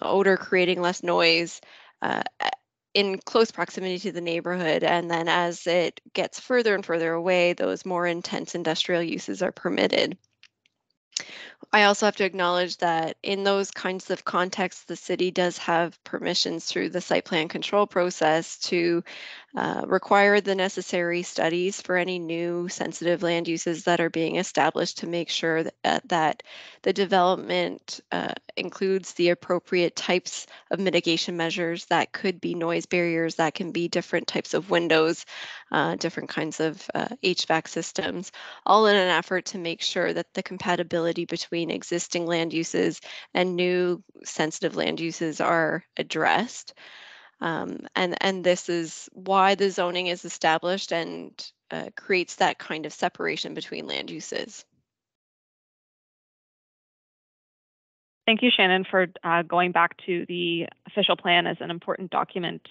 odor creating, less noise, in close proximity to the neighborhood. And then as it gets further and further away, those more intense industrial uses are permitted. I also have to acknowledge that in those kinds of contexts, the city does have permissions through the site plan control process to require the necessary studies for any new sensitive land uses that are being established to make sure that the development includes the appropriate types of mitigation measures. That could be noise barriers, that can be different types of windows, different kinds of HVAC systems, all in an effort to make sure that the compatibility between existing land uses and new sensitive land uses are addressed. And this is why the zoning is established and creates that kind of separation between land uses. Thank you, Shannon, for going back to the official plan as an important document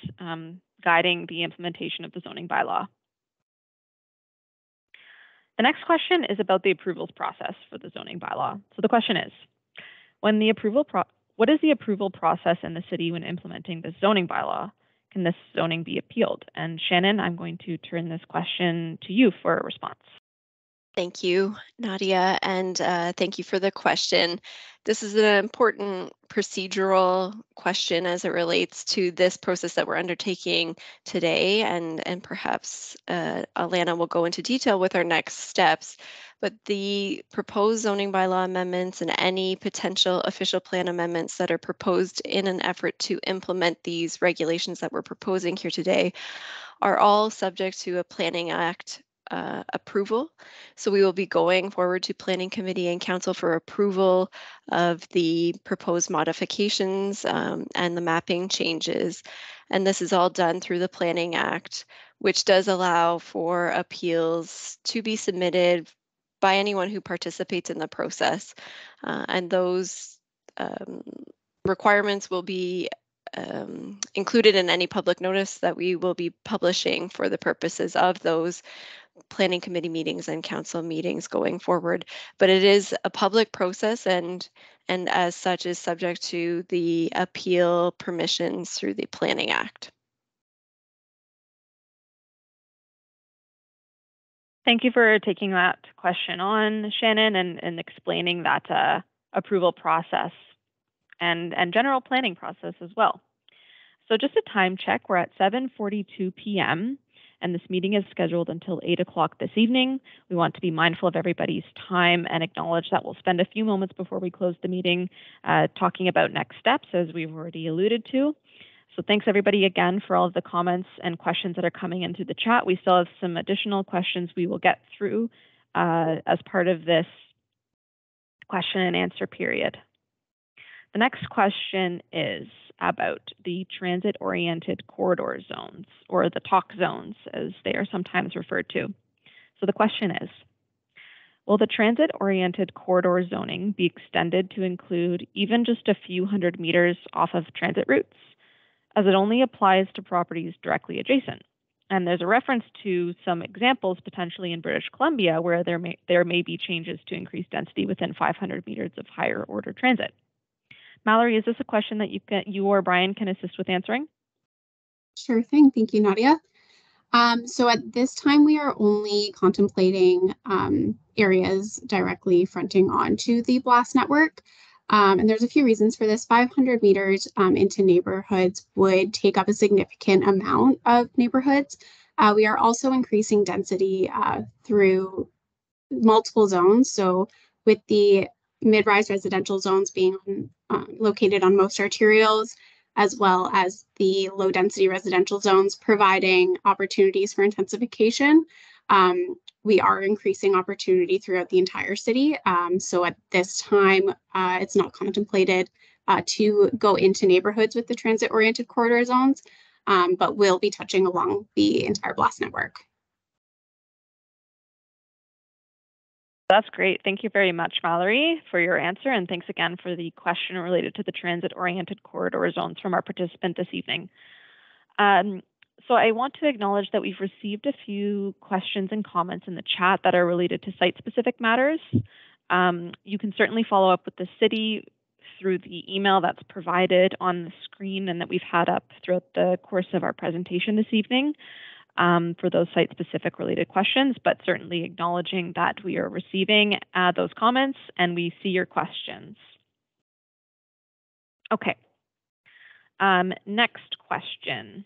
guiding the implementation of the zoning bylaw. The next question is about the approvals process for the zoning bylaw. So the question is, what is the approval process in the city when implementing the zoning bylaw? Can this zoning be appealed? And Shannon, I'm going to turn this question to you for a response. Thank you, Nadia, and thank you for the question. This is an important procedural question as it relates to this process that we're undertaking today, and perhaps Alana will go into detail with our next steps. But the proposed zoning bylaw amendments and any potential official plan amendments that are proposed in an effort to implement these regulations that we're proposing here today are all subject to a Planning Act approval. So we will be going forward to Planning Committee and Council for approval of the proposed modifications and the mapping changes. And this is all done through the Planning Act, which does allow for appeals to be submitted by anyone who participates in the process. And those requirements will be included in any public notice that we will be publishing for the purposes of those Planning Committee meetings and council meetings going forward. But it is a public process and as such is subject to the appeal permissions through the Planning Act. Thank you for taking that question on, Shannon, and explaining that approval process and general planning process as well. So just a time check, we're at 7:42 p.m. and this meeting is scheduled until 8 o'clock this evening. We want to be mindful of everybody's time and acknowledge that we'll spend a few moments before we close the meeting talking about next steps, as we've already alluded to. So thanks everybody again for all of the comments and questions that are coming in through the chat. We still have some additional questions we will get through as part of this question and answer period. The next question is about the transit-oriented corridor zones, or the TOC zones, as they are sometimes referred to. So the question is, will the transit-oriented corridor zoning be extended to include even just a few hundred meters off of transit routes, as it only applies to properties directly adjacent? And there's a reference to some examples potentially in British Columbia where there may be changes to increase density within 500 meters of higher order transit. Mallory, is this a question that you or Brian can assist with answering? Sure thing. Thank you, Nadia. So at this time, we are only contemplating areas directly fronting onto the blast network. And there's a few reasons for this. 500 meters into neighborhoods would take up a significant amount of neighborhoods. We are also increasing density through multiple zones. So with the mid-rise residential zones being located on most arterials, as well as the low density residential zones providing opportunities for intensification. We are increasing opportunity throughout the entire city. So at this time, it's not contemplated to go into neighborhoods with the transit-oriented corridor zones, but we'll be touching along the entire blast network. That's great. Thank you very much, Mallory, for your answer. And thanks again for the question related to the transit-oriented corridor zones from our participant this evening. So I want to acknowledge that we've received a few questions and comments in the chat that are related to site-specific matters. You can certainly follow up with the city through the email that's provided on the screen and that we've had up throughout the course of our presentation this evening. For those site-specific related questions, but certainly acknowledging that we are receiving those comments and we see your questions. Okay. Next question.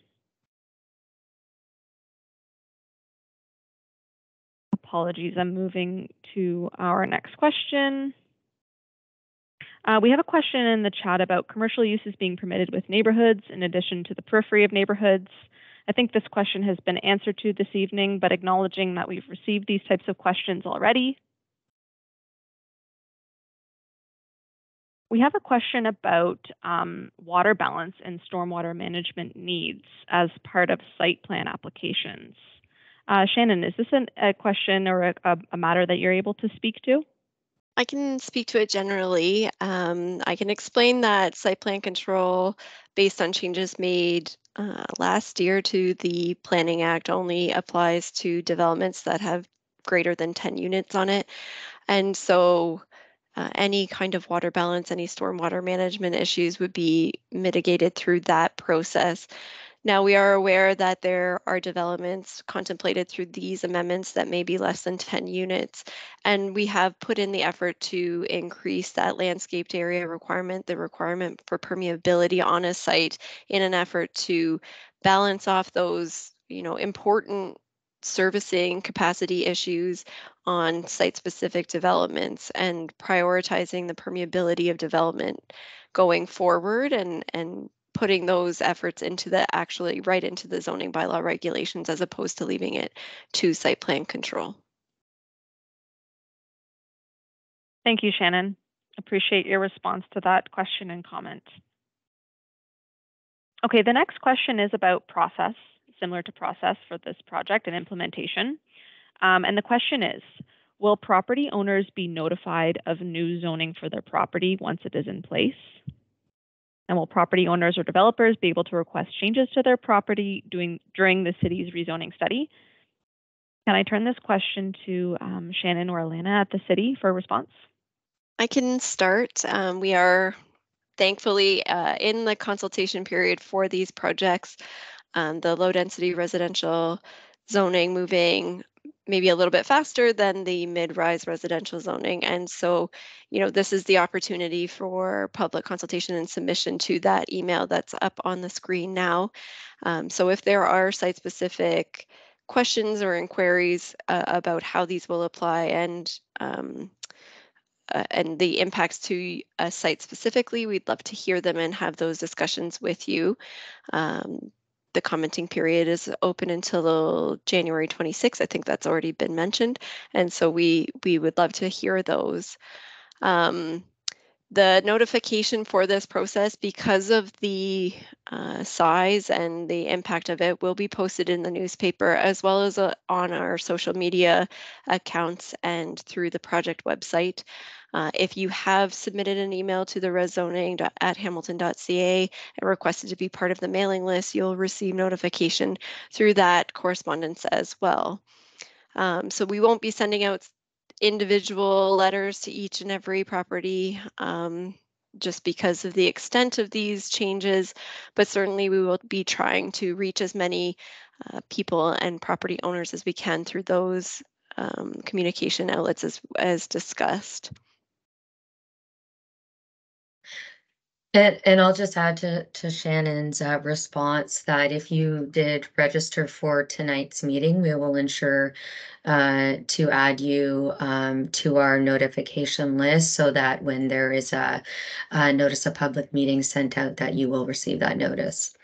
Apologies, I'm moving to our next question. We have a question in the chat about commercial uses being permitted with neighborhoods in addition to the periphery of neighborhoods. I think this question has been answered to this evening, but acknowledging that we've received these types of questions already. We have a question about water balance and stormwater management needs as part of site plan applications. Shannon, is this a question or a matter that you're able to speak to? I can speak to it generally. I can explain that site plan control based on changes made last year to the Planning Act only applies to developments that have greater than 10 units on it. And so any kind of water balance, any stormwater management issues would be mitigated through that process. Now, we are aware that there are developments contemplated through these amendments that may be less than 10 units, and we have put in the effort to increase that landscaped area requirement, the requirement for permeability on a site, in an effort to balance off those, important servicing capacity issues on site-specific developments and prioritizing the permeability of development going forward and putting those efforts right into the zoning bylaw regulations as opposed to leaving it to site plan control. Thank you, Shannon. Appreciate your response to that question and comment. Okay, the next question is about process, similar to process for this project and implementation. And the question is, will property owners be notified of new zoning for their property once it is in place? And will property owners or developers be able to request changes to their property during the city's rezoning study? Can I turn this question to Shannon or Alana at the city for a response? I can start. We are thankfully in the consultation period for these projects, the low density residential zoning moving maybe a little bit faster than the mid-rise residential zoning. And so, this is the opportunity for public consultation and submission to that email that's up on the screen now. So if there are site-specific questions or inquiries about how these will apply and the impacts to a site specifically, we'd love to hear them and have those discussions with you. The commenting period is open until January 26th. I think that's already been mentioned. And so we would love to hear those. The notification for this process, because of the size and the impact of it, will be posted in the newspaper as well as on our social media accounts and through the project website. If you have submitted an email to the reszoning@hamilton.ca and requested to be part of the mailing list, you'll receive notification through that correspondence as well. So we won't be sending out individual letters to each and every property just because of the extent of these changes, but certainly we will be trying to reach as many people and property owners as we can through those communication outlets as discussed. And I'll just add to Shannon's response that if you did register for tonight's meeting, we will ensure to add you to our notification list so that when there is a notice of public meeting sent out, that you will receive that notice.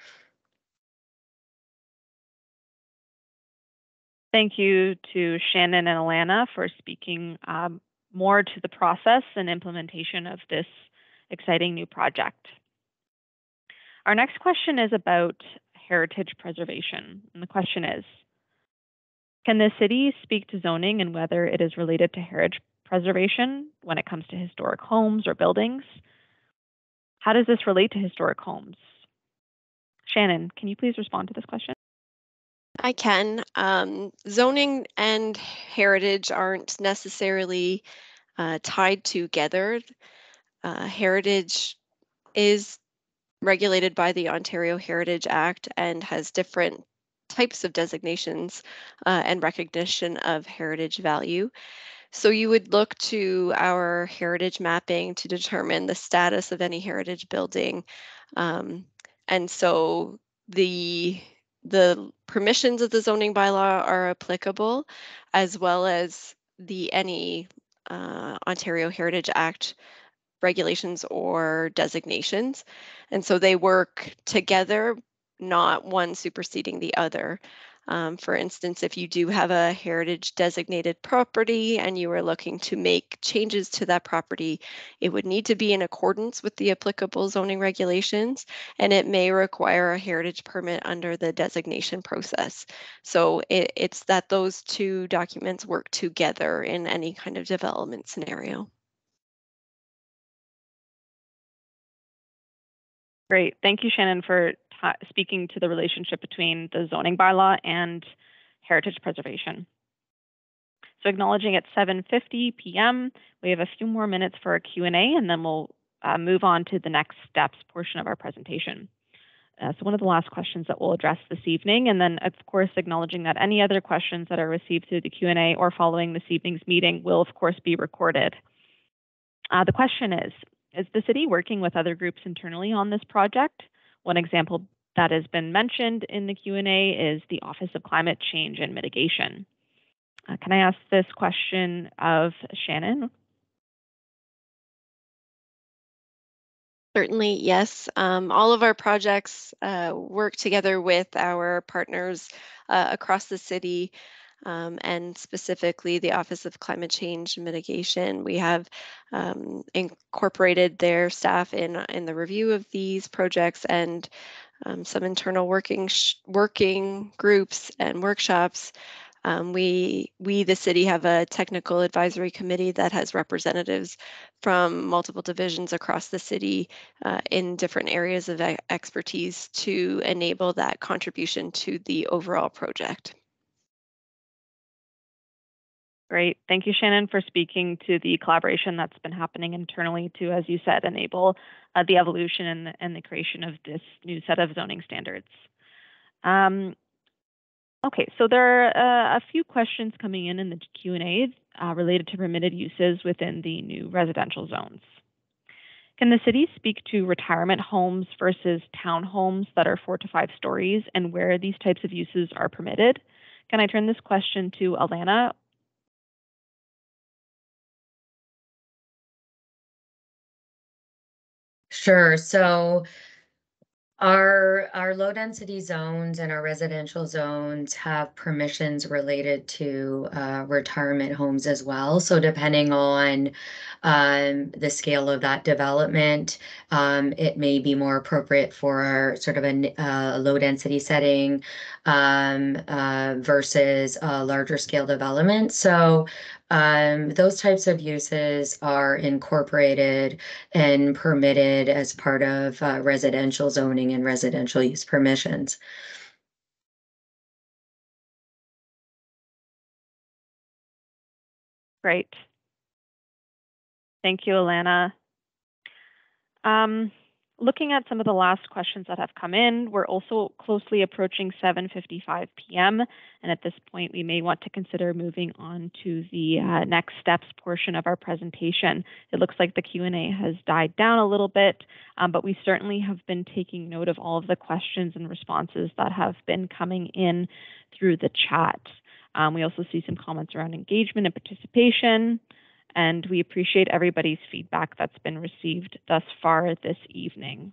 Thank you to Shannon and Alana for speaking more to the process and implementation of this exciting new project. Our next question is about heritage preservation. And the question is, can the city speak to zoning and whether it is related to heritage preservation when it comes to historic homes or buildings? How does this relate to historic homes? Shannon, can you please respond to this question? I can. Zoning and heritage aren't necessarily tied together. Heritage is regulated by the Ontario Heritage Act and has different types of designations and recognition of heritage value. So you would look to our heritage mapping to determine the status of any heritage building. And so the the permissions of the zoning bylaw are applicable, as well as any Ontario Heritage Act regulations or designations. And so they work together, not one superseding the other. For instance, if you do have a heritage designated property and you are looking to make changes to that property, it would need to be in accordance with the applicable zoning regulations, and it may require a heritage permit under the designation process. So it's that those two documents work together in any kind of development scenario. Great. Thank you, Shannon, for speaking to the relationship between the zoning bylaw and heritage preservation. So acknowledging at 7:50 p.m., we have a few more minutes for a Q&A, and then we'll move on to the next steps portion of our presentation. So one of the last questions that we'll address this evening, and then of course acknowledging that any other questions that are received through the Q&A or following this evening's meeting will of course be recorded. The question is the city working with other groups internally on this project? One example that has been mentioned in the Q&A is the Office of Climate Change and Mitigation. Can I ask this question of Shannon? Certainly, yes. All of our projects work together with our partners across the city, and specifically the Office of Climate Change and Mitigation. We have incorporated their staff in the review of these projects, and some internal working groups and workshops. We, the city, have a technical advisory committee that has representatives from multiple divisions across the city in different areas of expertise to enable that contribution to the overall project. Great. Thank you, Shannon, for speaking to the collaboration that's been happening internally to, as you said, enable the evolution and the creation of this new set of zoning standards. Okay, so there are a few questions coming in the Q&A related to permitted uses within the new residential zones. Can the city speak to retirement homes versus townhomes that are 4 to 5 stories and where these types of uses are permitted? Can I turn this question to Alana? Sure. So our low density zones and our residential zones have permissions related to retirement homes as well. So depending on the scale of that development, it may be more appropriate for sort of a low density setting versus a larger scale development. So those types of uses are incorporated and permitted as part of residential zoning and residential use permissions. Great. Thank you, Alana. Looking at some of the last questions that have come in, we're also closely approaching 7:55 p.m. And at this point, we may want to consider moving on to the next steps portion of our presentation. It looks like the Q&A has died down a little bit, but we certainly have been taking note of all of the questions and responses that have been coming in through the chat. We also see some comments around engagement and participation, and we appreciate everybody's feedback that's been received thus far this evening.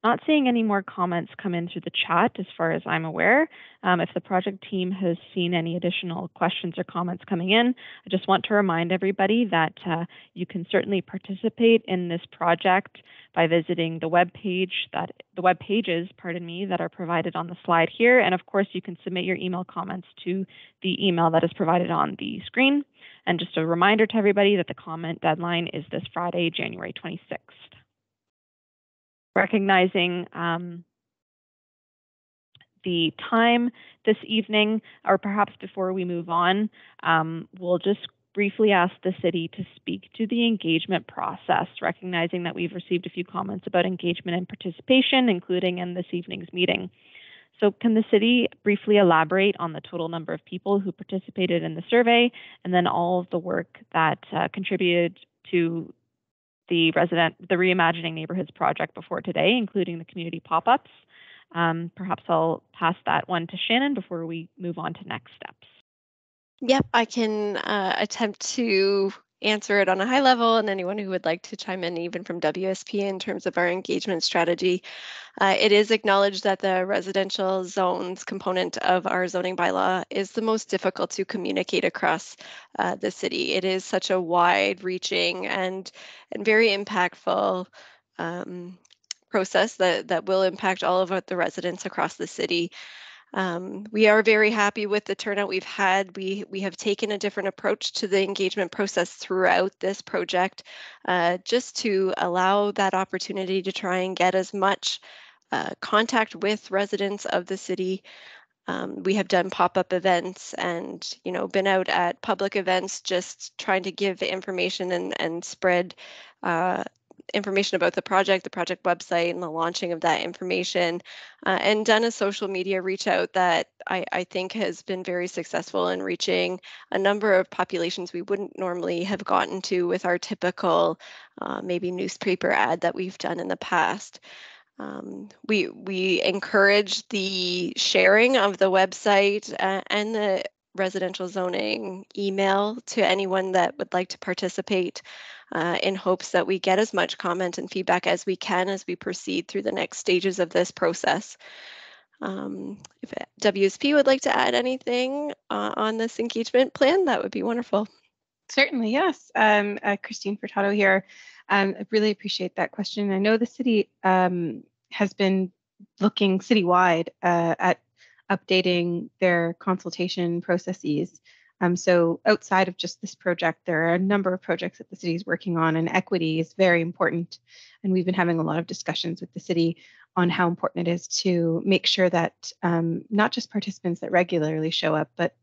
Not seeing any more comments come in through the chat as far as I'm aware. If the project team has seen any additional questions or comments coming in, I just want to remind everybody that you can certainly participate in this project by visiting the web pages, that are provided on the slide here. And of course, you can submit your email comments to the email that is provided on the screen. And just a reminder to everybody that the comment deadline is this Friday, January 26th. Recognizing the time this evening, or perhaps before we move on, we'll just briefly ask the city to speak to the engagement process, recognizing that we've received a few comments about engagement and participation, including in this evening's meeting. So can the city briefly elaborate on the total number of people who participated in the survey, and then all of the work that contributed to the Reimagining Neighborhoods project before today, including the community pop-ups. Perhaps I'll pass that one to Shannon before we move on to next steps. Yep, I can attempt to answer it on a high level, and anyone who would like to chime in, even from WSP, in terms of our engagement strategy. It is acknowledged that the residential zones component of our zoning bylaw is the most difficult to communicate across the city. It is such a wide-reaching and very impactful process that will impact all of the residents across the city. We are very happy with the turnout we've had. We have taken a different approach to the engagement process throughout this project, just to allow that opportunity to try and get as much contact with residents of the city. We have done pop-up events and, been out at public events, just trying to give information and spread information about the project website, and the launching of that information, and done a social media reach out that I think has been very successful in reaching a number of populations we wouldn't normally have gotten to with our typical maybe newspaper ad that we've done in the past. We encourage the sharing of the website and the residential zoning email to anyone that would like to participate, in hopes that we get as much comment and feedback as we can as we proceed through the next stages of this process. If WSP would like to add anything on this engagement plan, that would be wonderful. Certainly, yes. Christine Furtado here. I really appreciate that question. I know the city has been looking citywide at updating their consultation processes. So outside of just this project, there are a number of projects that the city is working on, and equity is very important. And we've been having a lot of discussions with the city on how important it is to make sure that not just participants that regularly show up, but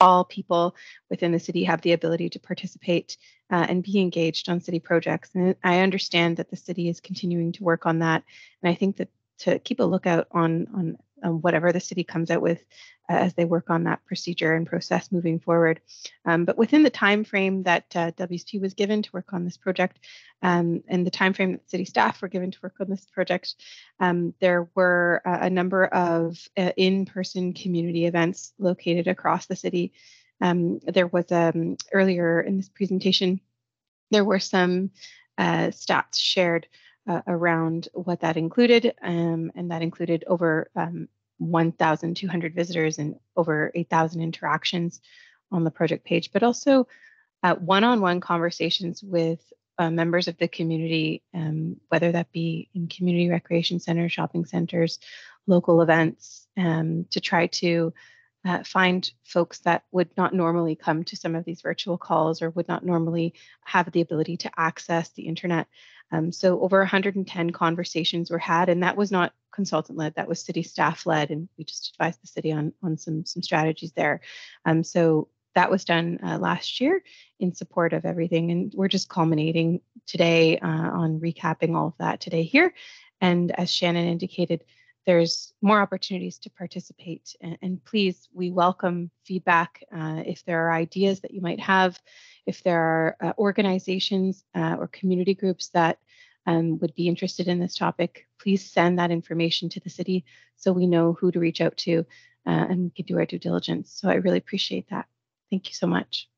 all people within the city have the ability to participate and be engaged on city projects. And I understand that the city is continuing to work on that. And I think that to keep a lookout on whatever the city comes out with as they work on that procedure and process moving forward. But within the time frame that WSP was given to work on this project, and the time frame that city staff were given to work on this project, there were a number of in-person community events located across the city. There was earlier in this presentation, there were some stats shared around what that included, and that included over 1,200 visitors and over 8,000 interactions on the project page, but also one-on-one conversations with members of the community, whether that be in community recreation centers, shopping centers, local events, to try to find folks that would not normally come to some of these virtual calls or would not normally have the ability to access the internet. So over 110 conversations were had, and that was not consultant-led, that was city staff-led, and we just advised the city on some strategies there. So that was done last year in support of everything, and we're just culminating today on recapping all of that today here. And as Shannon indicated, there's more opportunities to participate, and please, we welcome feedback. If there are ideas that you might have, if there are organizations or community groups that would be interested in this topic, please send that information to the city so we know who to reach out to and we can do our due diligence. So I really appreciate that. Thank you so much.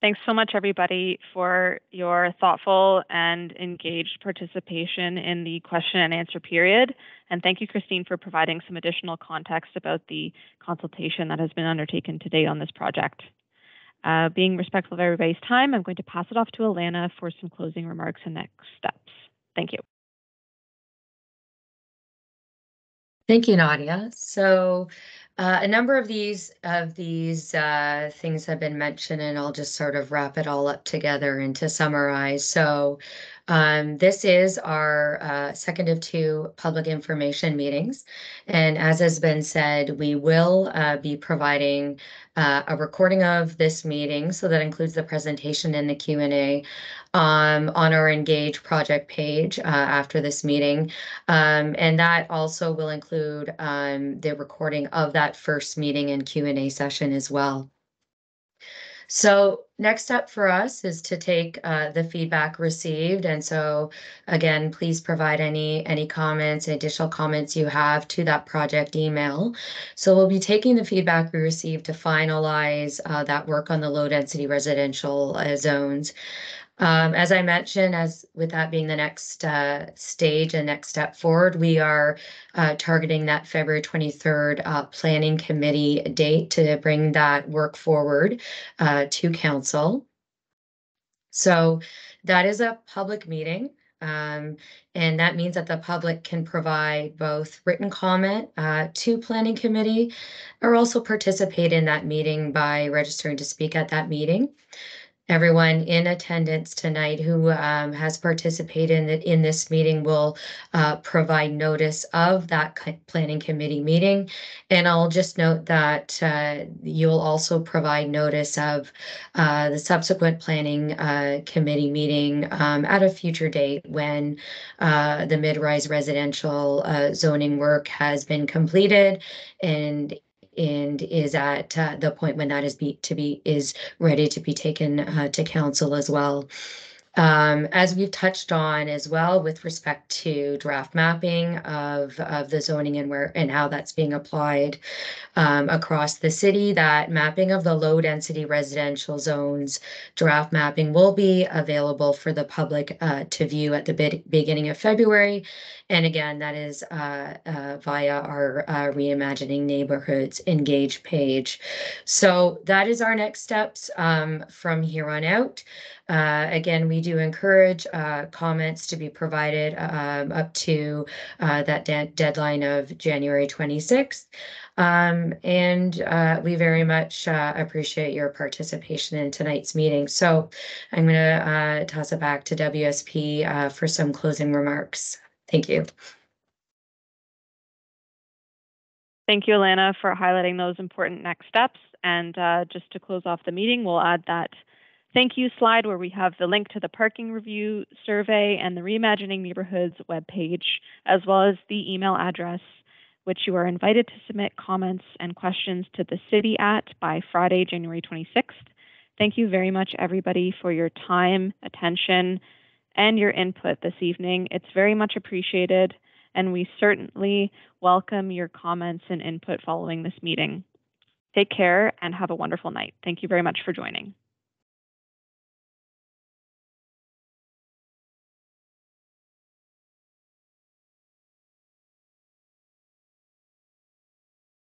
Thanks so much, everybody, for your thoughtful and engaged participation in the question and answer period. And thank you, Christine, for providing some additional context about the consultation that has been undertaken to date on this project. Being respectful of everybody's time, I'm going to pass it off to Alana for some closing remarks and next steps. Thank you. Thank you, Nadia. So a number of these things have been mentioned, and I'll just sort of wrap it all up together and to summarize. So this is our second of two public information meetings. And as has been said, we will be providing a recording of this meeting. So that includes the presentation and the Q&A on our Engage project page after this meeting. And that also will include the recording of that first meeting and Q&A session as well. So next step for us is to take the feedback received. And so again, please provide any comments, additional comments you have to that project email. So we'll be taking the feedback we received to finalize that work on the low density residential zones. As I mentioned, as with that being the next stage and next step forward, we are targeting that February 23rd planning committee date to bring that work forward to council. So that is a public meeting. And that means that the public can provide both written comment to planning committee or also participate in that meeting by registering to speak at that meeting. Everyone in attendance tonight who has participated in this meeting will provide notice of that planning committee meeting. And I'll just note that you'll also provide notice of the subsequent planning committee meeting at a future date when the mid-rise residential zoning work has been completed and is at the point when that is ready to be taken to council as well. As we've touched on as well with respect to draft mapping of the zoning and how that's being applied across the city, that mapping of the low density residential zones draft mapping will be available for the public to view at the beginning of February. And again, that is via our Reimagining Neighborhoods Engage page. So that is our next steps from here on out. Again, we do encourage comments to be provided up to that deadline of January 26th. And we very much appreciate your participation in tonight's meeting. So I'm going to toss it back to WSP for some closing remarks. Thank you. Thank you, Alana, for highlighting those important next steps. And just to close off the meeting, we'll add that thank you slide where we have the link to the parking review survey and the Reimagining Neighborhoods webpage, as well as the email address, which you are invited to submit comments and questions to the city at by Friday, January 26th. Thank you very much, everybody, for your time, attention, and your input this evening. It's very much appreciated, and we certainly welcome your comments and input following this meeting. Take care and have a wonderful night. Thank you very much for joining.